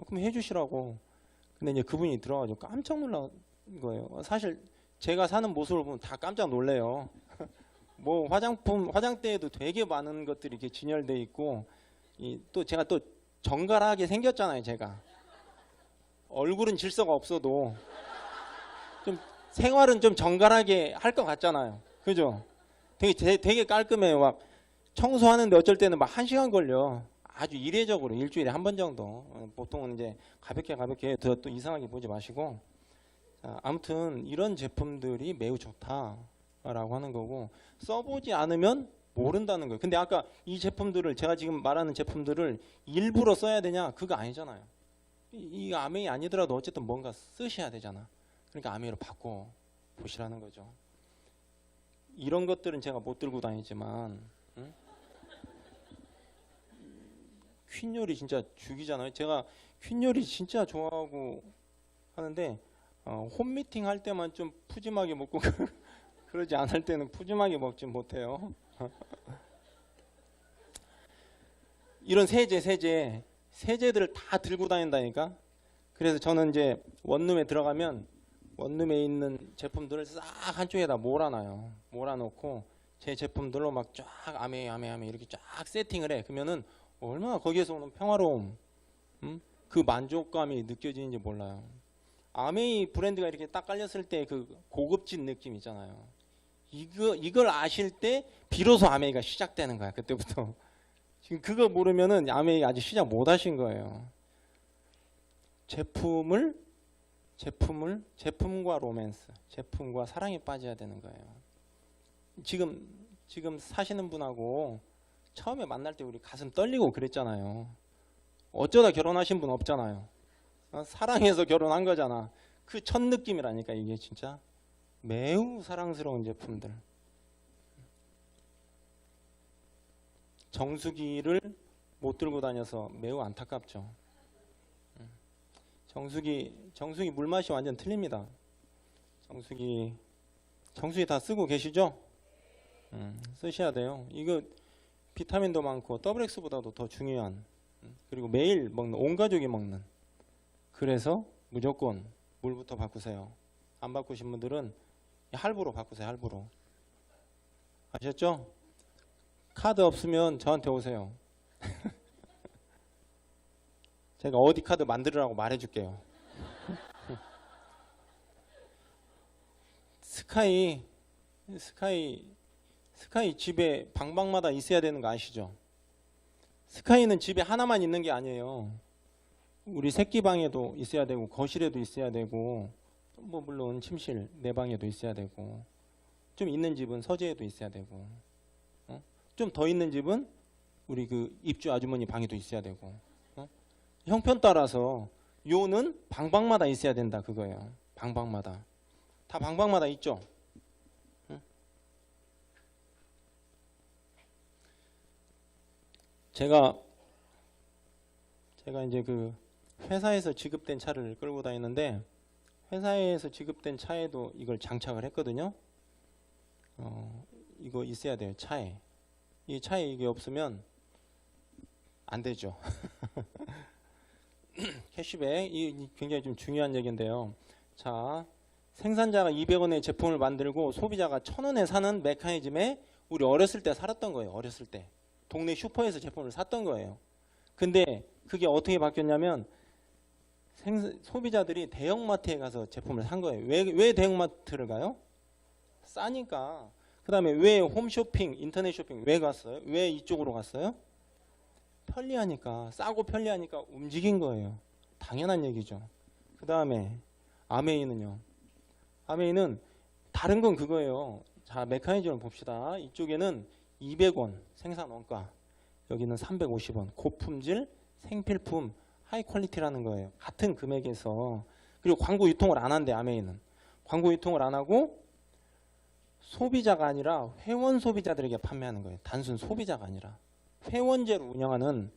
그럼 해주시라고. 근데 이제 그분이 들어가지고 깜짝 놀란 거예요. 사실 제가 사는 모습을 보면 다 깜짝 놀래요. 뭐 화장대에도 되게 많은 것들이 이렇게 진열돼 있고 또 제가 또 정갈하게 생겼잖아요. 제가 얼굴은 질서가 없어도 좀 생활은 좀 정갈하게 할 것 같잖아요. 그죠? 되게 깔끔해요. 막 청소하는데 어쩔 때는 막 1시간 걸려. 아주 이례적으로 일주일에 한 번 정도. 보통은 이제 가볍게 또 이상하게 보지 마시고. 아무튼 이런 제품들이 매우 좋다라고 하는 거고 써보지 않으면 모른다는 거예요. 근데 아까 이 제품들을 제가 지금 말하는 제품들을 일부러 써야 되냐? 그거 아니잖아요. 이 아메이 아니더라도 어쨌든 뭔가 쓰셔야 되잖아. 그러니까 아메이로 바꿔 보시라는 거죠. 이런 것들은 제가 못 들고 다니지만 퀸 요리 진짜 죽이잖아요. 제가 퀸 요리 진짜 좋아하고 하는데 홈미팅 할 때만 좀 푸짐하게 먹고 그러지 않을 때는 푸짐하게 먹지 못해요. 이런 세제들을 다 들고 다닌다니까. 그래서 저는 이제 원룸에 들어가면 원룸에 있는 제품들을 싹 한쪽에다 몰아놔요. 몰아놓고 제 제품들로 막 쫙 아메 이렇게 쫙 세팅을 해. 그러면은 얼마나 거기에서 오는 평화로움, 그 만족감이 느껴지는지 몰라요. 아메이 브랜드가 이렇게 딱 깔렸을 때 그 고급진 느낌 있잖아요. 이걸 아실 때 비로소 아메이가 시작되는 거야. 그때부터. 지금 그거 모르면은 아메이 아직 시작 못 하신 거예요. 제품과 로맨스, 제품과 사랑에 빠져야 되는 거예요. 지금 사시는 분하고 처음에 만날 때 우리 가슴 떨리고 그랬잖아요. 어쩌다 결혼하신 분 없잖아요. 사랑해서 결혼한 거잖아. 그 첫 느낌이라니까 이게 진짜 매우 사랑스러운 제품들. 정수기를 못 들고 다녀서 매우 안타깝죠. 정수기 물맛이 완전 틀립니다. 정수기 다 쓰고 계시죠? 쓰셔야 돼요. 이거 비타민도 많고 WX보다도 더 중요한, 그리고 매일 먹는, 온 가족이 먹는. 그래서 무조건 물부터 바꾸세요. 안 바꾸신 분들은 할부로 바꾸세요. 할부로. 아셨죠? 카드 없으면 저한테 오세요. 제가 어디 카드 만들으라고 말해줄게요. 스카이 집에 방방마다 있어야 되는 거 아시죠? 스카이는 집에 하나만 있는 게 아니에요. 우리 새끼 방에도 있어야 되고, 거실에도 있어야 되고, 뭐 물론 침실 내 방에도 있어야 되고, 좀 있는 집은 서재에도 있어야 되고, 좀 더 있는 집은 우리 그 입주 아주머니 방에도 있어야 되고, 형편 따라서 요는 방방마다 있어야 된다 그거예요. 방방마다. 다 방방마다 있죠. 제가 이제 그 회사에서 지급된 차를 끌고 다니는데, 회사에서 지급된 차에도 이걸 장착을 했거든요. 이거 있어야 돼요. 차에. 이 차에 이게 없으면 안 되죠. 캐시백, 이 굉장히 좀 중요한 얘기인데요. 자, 생산자가 200원의 제품을 만들고 소비자가 1000원에 사는 메커니즘에 우리 어렸을 때 살았던 거예요. 어렸을 때 동네 슈퍼에서 제품을 샀던 거예요. 근데 그게 어떻게 바뀌었냐면 소비자들이 대형마트에 가서 제품을 산 거예요. 왜 대형마트를 가요? 싸니까. 그 다음에 왜 홈쇼핑, 인터넷 쇼핑 왜 갔어요? 왜 이쪽으로 갔어요? 편리하니까. 싸고 편리하니까 움직인 거예요. 당연한 얘기죠. 그 다음에 아메이는요. 아메이는 다른 건 그거예요. 자, 메커니즘을 봅시다. 이쪽에는 200원 생산 원가, 여기는 350원 고품질 생필품 하이 퀄리티라는 거예요. 같은 금액에서. 그리고 광고 유통을 안 한대. 아메이는 광고 유통을 안 하고 소비자가 아니라 회원 소비자들에게 판매하는 거예요. 단순 소비자가 아니라 회원제로 운영하는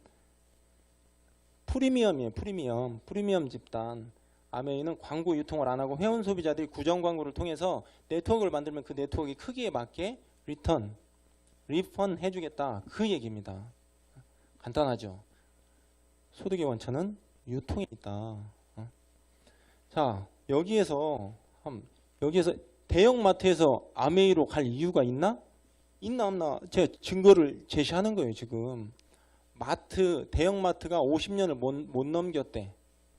프리미엄이에요. 프리미엄 집단. 아메이는 광고 유통을 안 하고 회원 소비자들이 구정 광고를 통해서 네트워크를 만들면 그 네트워크 크기에 맞게 리펀 해주겠다. 그 얘기입니다. 간단하죠. 소득의 원천은 유통에 있다. 자, 여기에서 대형마트에서 아메이로 갈 이유가 있나? 있나 없나? 제가 증거를 제시하는 거예요. 지금 대형마트가 50년을 못 넘겼대.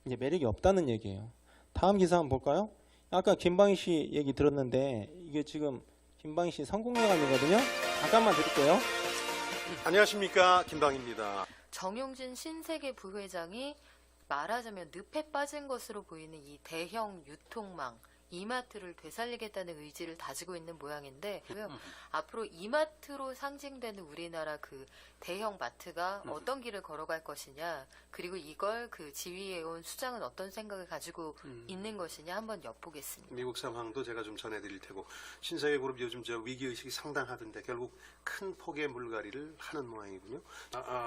이제 매력이 없다는 얘기예요. 다음 기사 한번 볼까요? 아까 김방희 씨 얘기 들었는데 이게 지금 김방희 씨 성공회감이거든요. 잠깐만 드릴게요. 안녕하십니까, 김방희입니다. 정용진 신세계 부회장이 말하자면 늪에 빠진 것으로 보이는 이 대형 유통망 이마트를 되살리겠다는 의지를 다지고 있는 모양인데, 앞으로 이마트로 상징되는 우리나라 그 대형 마트가 어떤 길을 걸어갈 것이냐, 그리고 이걸 그 지휘해온 수장은 어떤 생각을 가지고 있는 것이냐 한번 엿보겠습니다. 미국 상황도 제가 좀 전해드릴 테고, 신세계그룹 요즘 위기의식이 상당하던데 결국 큰 폭의 물갈이를 하는 모양이군요.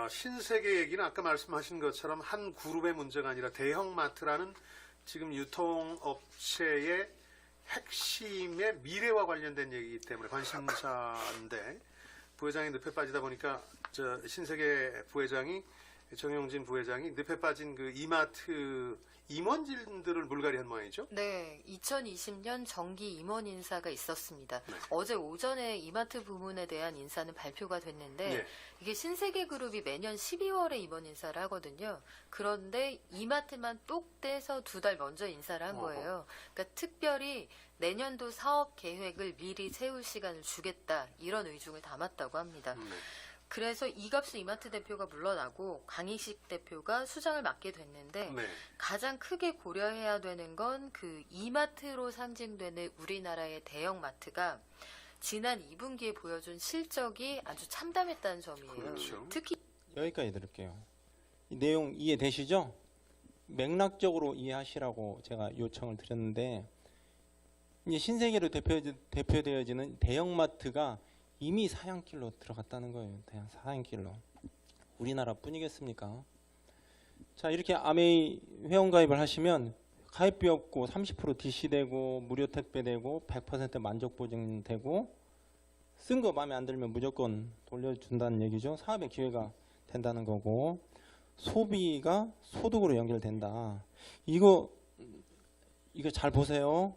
신세계 얘기는 아까 말씀하신 것처럼 한 그룹의 문제가 아니라 대형마트라는 지금 유통업체의 핵심의 미래와 관련된 얘기이기 때문에 관심사인데, 부회장이 늪에 빠지다 보니까 신세계 부회장이, 정용진 부회장이 늪에 빠진 그 이마트 임원진들을 물갈이한 모양이죠? 네, 2020년 정기 임원 인사가 있었습니다. 네. 어제 오전에 이마트 부문에 대한 인사는 발표가 됐는데, 네. 이게 신세계그룹이 매년 12월에 임원 인사를 하거든요. 그런데 이마트만 똑 떼서 2달 먼저 인사를 한 거예요. 그러니까 특별히 내년도 사업 계획을 미리 세울 시간을 주겠다, 이런 의중을 담았다고 합니다. 그래서 이갑수 이마트 대표가 물러나고 강희식 대표가 수장을 맡게 됐는데, 네. 가장 크게 고려해야 되는 건 그 이마트로 상징되는 우리나라의 대형마트가 지난 2분기에 보여준 실적이 아주 참담했다는 점이에요. 그렇죠. 특히 여기까지 들을게요. 이 내용 이해되시죠? 맥락적으로 이해하시라고 제가 요청을 드렸는데, 이제 신세계로 대표되어지는 대형마트가 이미 사양길로 들어갔다는 거예요. 사양길로. 우리나라뿐이겠습니까? 자, 이렇게 아메이 회원가입을 하시면 가입비 없고 30% DC되고 무료 택배되고 100% 만족 보증되고 쓴 거 마음에 안 들면 무조건 돌려준다는 얘기죠. 사업의 기회가 된다는 거고, 소비가 소득으로 연결된다. 이거 잘 보세요.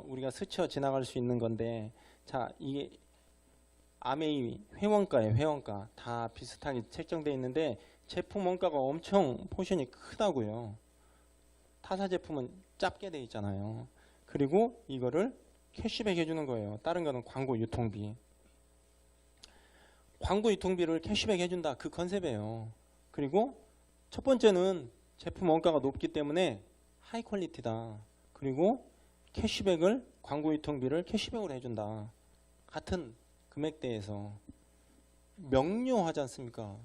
우리가 스쳐 지나갈 수 있는 건데, 자, 이게 아메이 회원가예요. 회원가 다 비슷하게 책정되어 있는데 제품 원가가 엄청 포션이 크다고요. 타사 제품은 작게 돼 있잖아요. 그리고 이거를 캐시백 해주는 거예요. 다른 거는 광고 유통비. 광고 유통비를 캐시백 해준다. 그 컨셉이에요. 그리고 첫 번째는 제품 원가가 높기 때문에 하이 퀄리티다. 그리고 캐시백을, 광고 유통비를 캐시백으로 해준다. 같은 금액대에서. 명료하지 않습니까?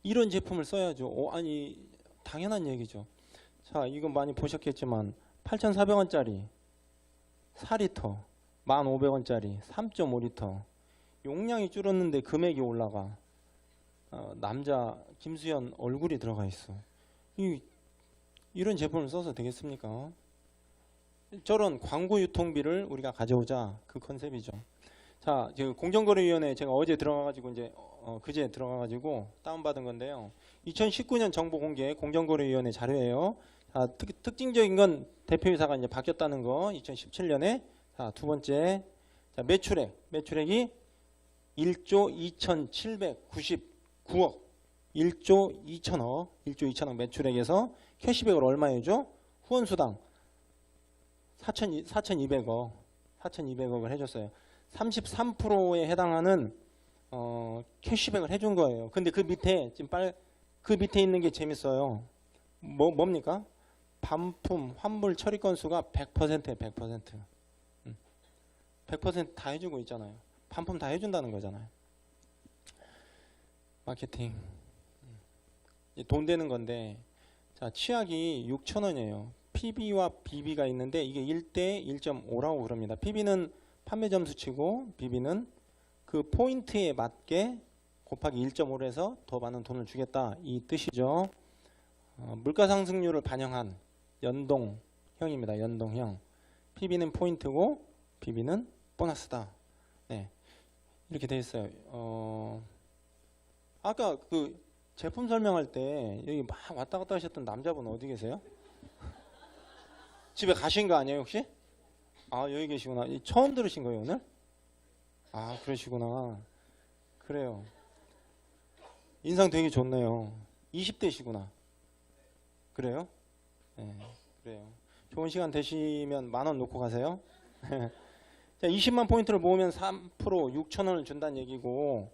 이런 제품을 써야죠. 아니, 당연한 얘기죠. 자, 이건 많이 보셨겠지만 8,400원짜리 4리터, 1,500원짜리 3.5리터. 용량이 줄었는데 금액이 올라가. 남자 김수현 얼굴이 들어가 있어. 이런 제품을 써서 되겠습니까? 저런 광고 유통비를 우리가 가져오자. 그 컨셉이죠. 자, 공정거래위원회 제가 어제 들어가가지고 이제 그제 들어가가지고 다운받은 건데요. 2019년 정보 공개 공정거래위원회 자료예요. 자, 특징적인 건 대표이사가 이제 바뀌었다는 거. 2017년에. 자, 두 번째. 자, 매출액이 1조 2,799억. 1조 2천억 매출액에서 캐시백을 얼마에 줘? 후원수당 4,200억을 해줬어요. 33%에 해당하는 캐시백을 해준 거예요. 근데 그 밑에 그 밑에 있는 게 재밌어요. 뭡니까? 반품 환불 처리 건수가 100%에 100%. 100% 다 해주고 있잖아요. 반품 다 해준다는 거잖아요. 마케팅. 돈 되는 건데, 자, 치약이 6,000원이에요. PB와 BB가 있는데 이게 1대 1.5라고 그럽니다. PB는 판매 점수치고 BB는 그 포인트에 맞게 곱하기 1.5로 해서 더 많은 돈을 주겠다, 이 뜻이죠. 물가 상승률을 반영한 연동형입니다. 연동형. PB는 포인트고 BB는 보너스다. 네, 이렇게 돼 있어요. 아까 그 제품 설명할 때 여기 막 왔다 갔다 하셨던 남자분 어디 계세요? 집에 가신 거 아니에요 혹시? 아, 여기 계시구나. 처음 들으신 거예요 오늘? 아, 그러시구나. 그래요. 인상 되게 좋네요. 20대시구나. 그래요? 네, 그래요. 좋은 시간 되시면 10,000원 놓고 가세요. 자, 20만 포인트를 모으면 3% 6,000원을 준다는 얘기고,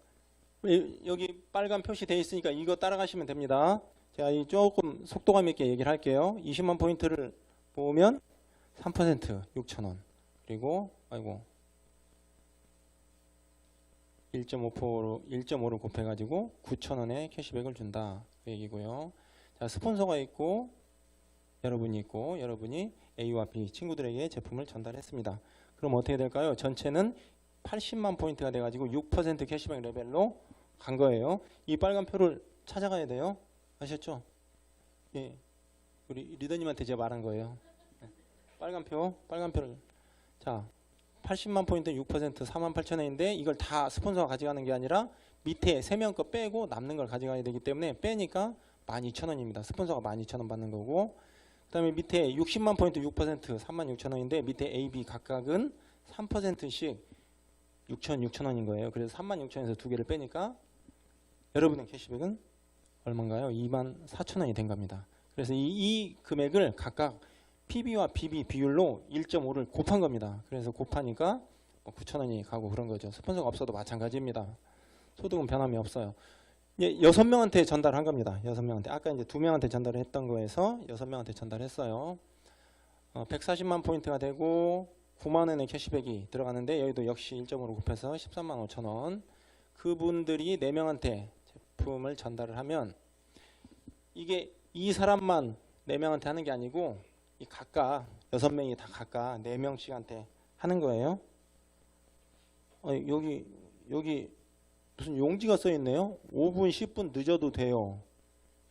여기 빨간 표시되어 있으니까 이거 따라가시면 됩니다. 제가 조금 속도감 있게 얘기를 할게요. 20만 포인트를 모으면 3% 6,000원. 그리고 1.5%를 곱해가지고 9,000원의 캐시백을 준다. 그 얘기고요. 자, 스폰서가 있고 여러분이 있고, 여러분이 A와 B 친구들에게 제품을 전달했습니다. 그럼 어떻게 될까요? 전체는 80만 포인트가 돼가지고 6% 캐시백 레벨로 간 거예요. 이 빨간 표를 찾아가야 돼요. 아셨죠? 예, 우리 리더님한테 제가 말한 거예요. 빨간표를. 자, 80만 포인트 6% 48,000원인데 이걸 다 스폰서가 가져가는 게 아니라 밑에 3명 거 빼고 남는 걸 가져가야 되기 때문에 빼니까 12,000원입니다. 스폰서가 12,000원 받는 거고, 그 다음에 밑에 60만 포인트 6% 36,000원인데 밑에 A, B 각각은 3%씩 6,000원인 거예요. 그래서 36,000원에서 두 개를 빼니까 여러분의 캐시백은 얼마인가요? 24,000원이 된 겁니다. 그래서 이 금액을 각각 PB와 BB 비율로 1.5를 곱한 겁니다. 그래서 곱하니까 9,000원이 가고 그런 거죠. 스폰서가 없어도 마찬가지입니다. 소득은 변함이 없어요. 6명한테 전달한 겁니다. 6명한테. 아까 이제 2명한테 전달을 했던 거에서 6명한테 전달했어요. 140만 포인트가 되고 9만 원의 캐시백이 들어가는데 여기도 역시 1.5로 곱해서 13만 5천 원. 그분들이 4명한테 제품을 전달을 하면 이게 이 사람만 4명한테 하는 게 아니고 이 각각 6명이 다 각각 4명씩한테 하는 거예요. 여기 무슨 용지가 써 있네요. 5분 10분 늦어도 돼요.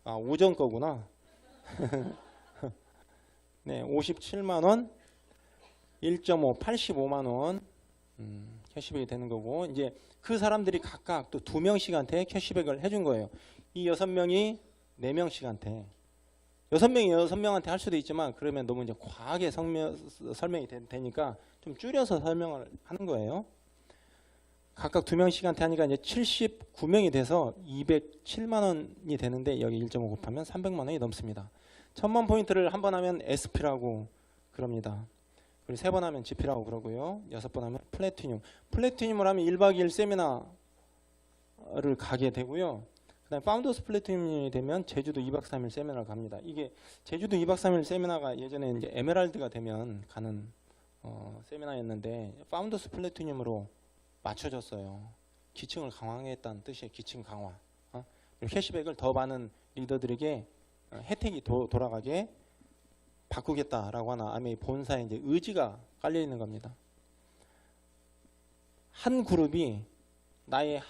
아, 오전 거구나. 네, 57만 원, 1.5, 85만 원 캐시백이 되는 거고, 이제 그 사람들이 각각 또 2명씩한테 캐시백을 해준 거예요. 이 6명이 4명씩한테. 6명이 6명한테 할 수도 있지만 그러면 너무 이제 과하게 설명이 되니까 좀 줄여서 설명을 하는 거예요. 각각 2명씩한테 하니까 이제 79명이 돼서 207만 원이 되는데 여기 1.5 곱하면 300만 원이 넘습니다. 1000만 포인트를 한 번 하면 SP라고 그럽니다. 그리고 3번 하면 GP라고 그러고요. 6번 하면 플래티늄. 플래티늄을 하면 1박 2일 세미나를 가게 되고요. 그다음에 파운더스 플래티늄이 되면 제주도 2박 3일 세미나를 갑니다. 이게 제주도 2박 3일 세미나가 예전에 이제 에메랄드가 되면 가는 세미나였는데 파운더스 플래티늄으로 맞춰졌어요. 기층을 강화하겠다는 뜻이에요. 기층 강화. 그리고 캐시백을 더 많은 리더들에게 혜택이 돌아가게 바꾸겠다라고 하는 아메이 본사의 이제 의지가 깔려 있는 겁니다. 한 그룹이 나의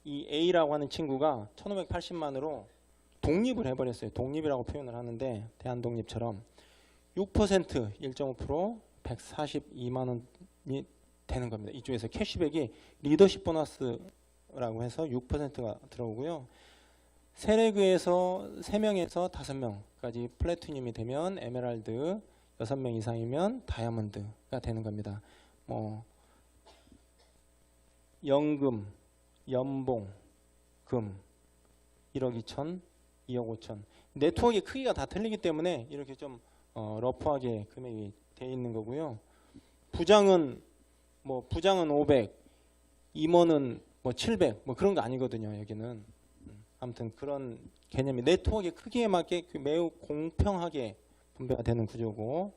이 A라고 하는 친구가 1580만으로 독립을 해버렸어요. 독립이라고 표현을 하는데 대한독립처럼 6% 1.5% 142만 원이 되는 겁니다. 이쪽에서 캐시백이 리더십 보너스라고 해서 6%가 들어오고요. 세레그에서 3명에서 5명까지 플래티늄이 되면 에메랄드, 6명 이상이면 다이아몬드가 되는 겁니다. 뭐 연금, 연봉, 금 1억 2천, 2억 5천. 네트워크의 크기가 다 틀리기 때문에 이렇게 좀 러프하게 금액이 돼 있는 거고요. 부장은 500, 임원은 700, 그런 거 아니거든요. 여기는 아무튼 그런 개념이 네트워크의 크기에 맞게 매우 공평하게 분배가 되는 구조고,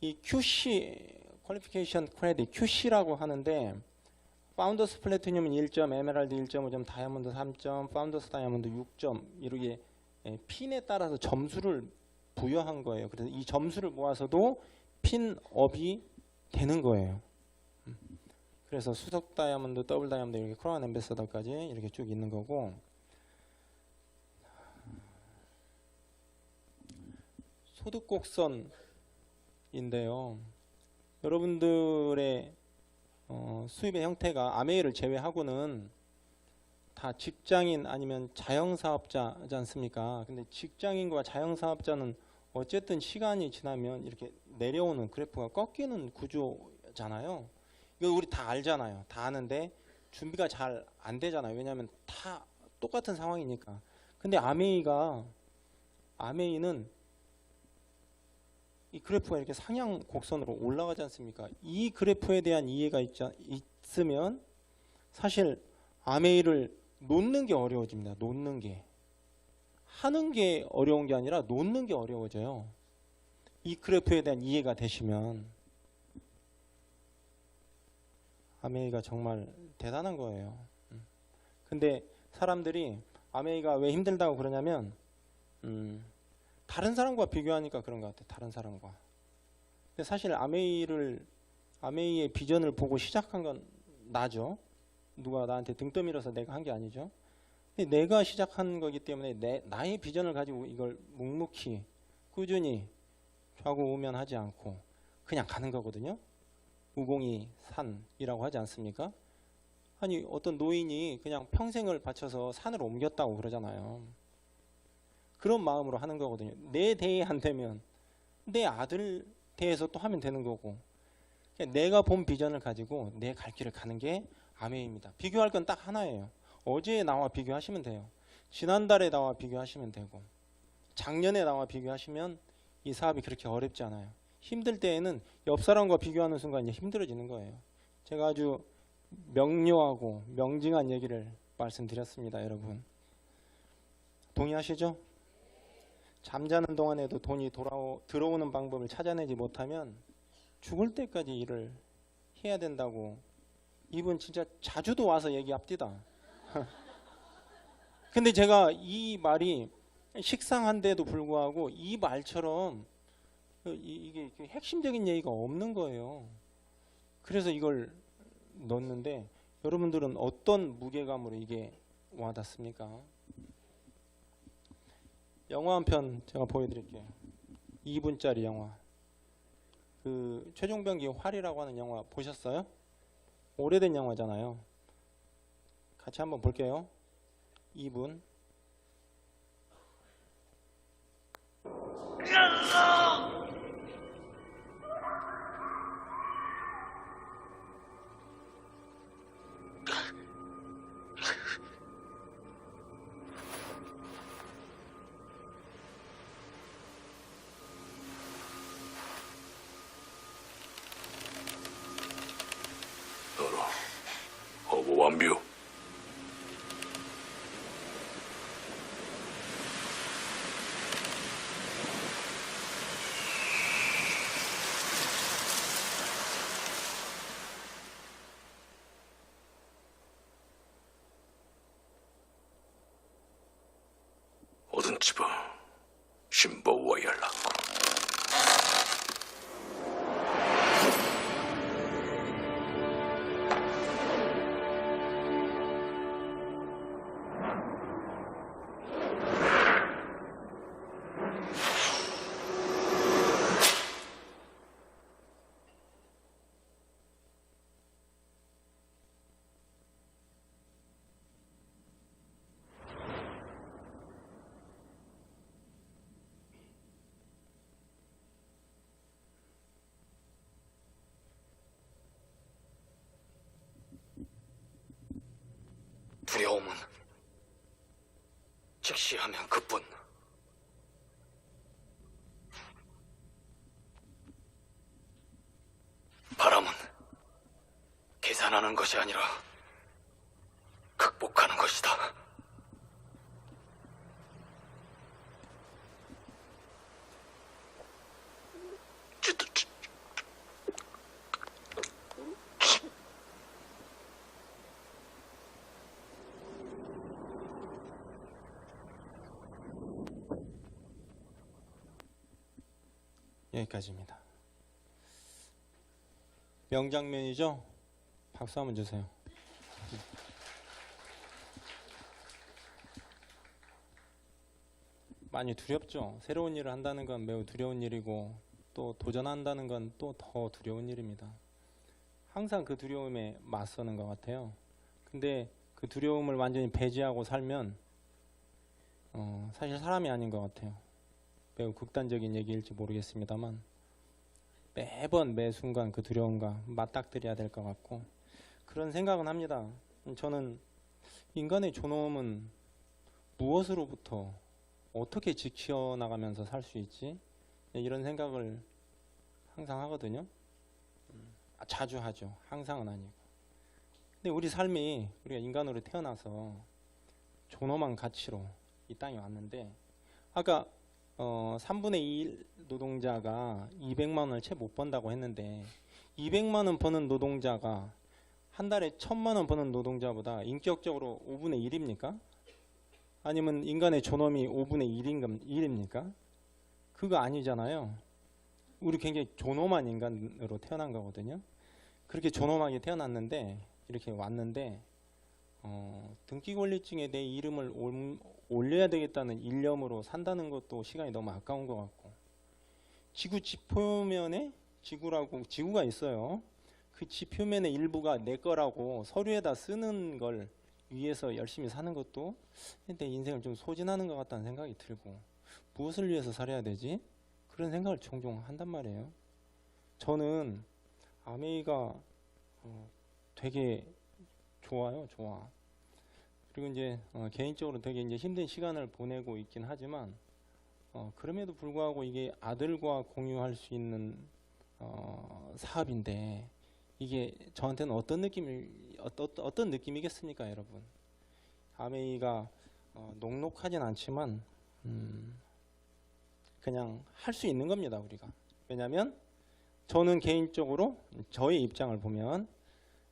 이 QC 퀄리피케이션 크레딧 QC라고 하는데 파운더스 플래티늄은 1점, 에메랄드 1.5점, 다이아몬드 3점, 파운더스 다이아몬드 6점 이렇게 핀에 따라서 점수를 부여한 거예요. 그래서 이 점수를 모아서도 핀업이 되는 거예요. 그래서 수석 다이아몬드, 더블 다이아몬드 이렇게 크라운 앰베서더까지 이렇게 쭉 있는 거고, 소득 곡선인데요. 여러분들의 수입의 형태가 아메이를 제외하고는 다 직장인 아니면 자영사업자지 않습니까? 근데 직장인과 자영사업자는 어쨌든 시간이 지나면 이렇게 내려오는 그래프가 꺾이는 구조잖아요. 이거 우리 다 알잖아요. 다 아는데 준비가 잘 안 되잖아요. 왜냐하면 다 똑같은 상황이니까. 근데 아메이는 이 그래프가 이렇게 상향 곡선으로 올라가지 않습니까? 이 그래프에 대한 이해가 있으면 사실 아메이를 놓는 게 어려워집니다. 놓는 게. 하는 게 어려운 게 아니라 놓는 게 어려워져요. 이 그래프에 대한 이해가 되시면 아메이가 정말 대단한 거예요. 근데 사람들이 아메이가 왜 힘들다고 그러냐면 다른 사람과 비교하니까 그런 것 같아요. 다른 사람과. 근데 사실 아메이의 비전을 보고 시작한 건 나죠. 누가 나한테 등 떠밀어서 내가 한 게 아니죠. 근데 내가 시작한 거기 때문에 나의 비전을 가지고 이걸 묵묵히 꾸준히 좌고우면하지 않고 그냥 가는 거거든요. 우공이 산이라고 하지 않습니까? 아니 어떤 노인이 그냥 평생을 바쳐서 산을 옮겼다고 그러잖아요. 그런 마음으로 하는 거거든요. 내 대에 안 되면 내 아들 대에서 또 하면 되는 거고, 내가 본 비전을 가지고 내 갈 길을 가는 게 아메이입니다. 비교할 건 딱 하나예요. 어제 나와 비교하시면 돼요. 지난달에 나와 비교하시면 되고, 작년에 나와 비교하시면 이 사업이 그렇게 어렵지 않아요. 힘들 때에는 옆 사람과 비교하는 순간 이제 힘들어지는 거예요. 제가 아주 명료하고 명징한 얘기를 말씀드렸습니다, 여러분. 동의하시죠? 잠자는 동안에도 돈이 들어오는 방법을 찾아내지 못하면 죽을 때까지 일을 해야 된다고 이분 진짜 자주도 와서 얘기합디다. 근데 제가 이 말이 식상한데도 불구하고 이 말처럼 이게 핵심적인 얘기가 없는 거예요. 그래서 이걸 넣었는데 여러분들은 어떤 무게감으로 이게 와닿습니까? 영화 한 편 제가 보여드릴게요. 2분짜리 영화. 그 최종병기 활이라고 하는 영화 보셨어요? 오래된 영화잖아요. 같이 한번 볼게요. 2분. 허브 완료. 어든치바 신보와 연락. 두려움은 즉시 하면 그뿐. 바람은 계산하는 것이 아니라 극복하는 것이다. 여기까지입니다. 명장면이죠? 박수 한번 주세요. 많이 두렵죠? 새로운 일을 한다는 건 매우 두려운 일이고 또 도전한다는 건 또 더 두려운 일입니다. 항상 그 두려움에 맞서는 것 같아요. 근데 그 두려움을 완전히 배제하고 살면 사실 사람이 아닌 것 같아요. 매우 극단적인 얘기일지 모르겠습니다만 매번 매 순간 그 두려움과 맞닥뜨려야 될 것 같고 그런 생각은 합니다. 저는 인간의 존엄은 무엇으로부터 어떻게 지켜나가면서 살 수 있지? 이런 생각을 항상 하거든요. 자주 하죠. 항상은 아니고. 근데 우리 삶이 우리가 인간으로 태어나서 존엄한 가치로 이 땅에 왔는데 아까 3분의 2 노동자가 200만 원을 채 못 번다고 했는데 200만 원 버는 노동자가 한 달에 1000만 원 버는 노동자보다 인격적으로 5분의 1입니까? 아니면 인간의 존엄이 5분의 1입니까? 그거 아니잖아요. 우리 굉장히 존엄한 인간으로 태어난 거거든요. 그렇게 존엄하게 태어났는데 이렇게 왔는데 등기권리증에 내 이름을 올려야 되겠다는 일념으로 산다는 것도 시간이 너무 아까운 것 같고 지구 지표면에 지구가 있어요. 그 지표면의 일부가 내 거라고 서류에다 쓰는 걸 위해서 열심히 사는 것도 내 인생을 좀 소진하는 것 같다는 생각이 들고 무엇을 위해서 살아야 되지? 그런 생각을 종종 한단 말이에요. 저는 아메이가 되게 좋아요. 좋아. 그리고 이제 개인적으로 되게 이제 힘든 시간을 보내고 있긴 하지만 그럼에도 불구하고 이게 아들과 공유할 수 있는 사업인데 이게 저한테는 어떤 느낌이겠습니까, 여러분? 아메이가 녹록하진 않지만 그냥 할 수 있는 겁니다, 우리가. 왜냐하면 저는 개인적으로 저의 입장을 보면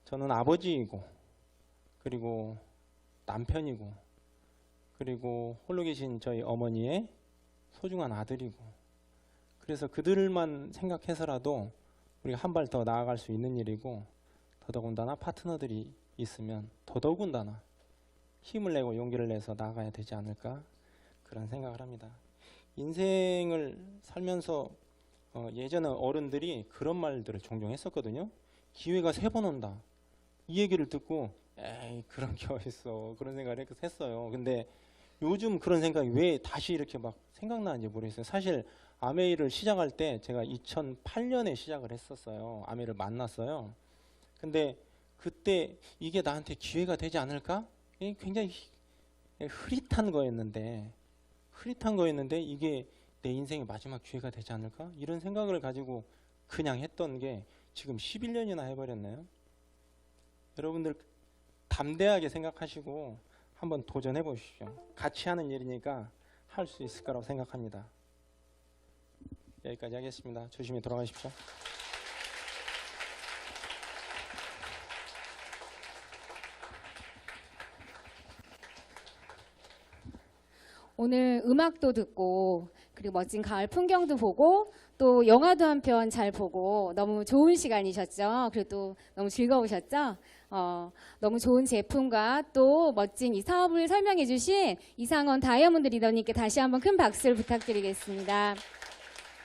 저는 아버지이고 그리고 남편이고 그리고 홀로 계신 저희 어머니의 소중한 아들이고, 그래서 그들만 생각해서라도 우리가 한 발 더 나아갈 수 있는 일이고, 더더군다나 파트너들이 있으면 더더군다나 힘을 내고 용기를 내서 나아가야 되지 않을까, 그런 생각을 합니다. 인생을 살면서 예전에 어른들이 그런 말들을 종종 했었거든요. 기회가 3번 온다. 이 얘기를 듣고 에이 그런 게 어딨어, 그런 생각을 했어요. 근데 요즘 그런 생각이 왜 다시 이렇게 막 생각나는지 모르겠어요. 사실 아메이를 시작할 때 제가 2008년에 시작을 했었어요. 아메이를 만났어요. 근데 그때 이게 나한테 기회가 되지 않을까? 굉장히 흐릿한 거였는데 이게 내 인생의 마지막 기회가 되지 않을까? 이런 생각을 가지고 그냥 했던 게 지금 11년이나 해버렸네요. 여러분들 담대하게 생각하시고 한번 도전해 보십시오. 같이 하는 일이니까 할 수 있을 거라고 생각합니다. 여기까지 하겠습니다. 조심히 돌아가십시오. 오늘 음악도 듣고 그리고 멋진 가을 풍경도 보고 또 영화도 한 편 잘 보고 너무 좋은 시간이셨죠. 그리고 또 너무 즐거우셨죠. 너무 좋은 제품과 또 멋진 이 사업을 설명해 주신 이상원 다이아몬드 리더님께 다시 한번 큰 박수를 부탁드리겠습니다.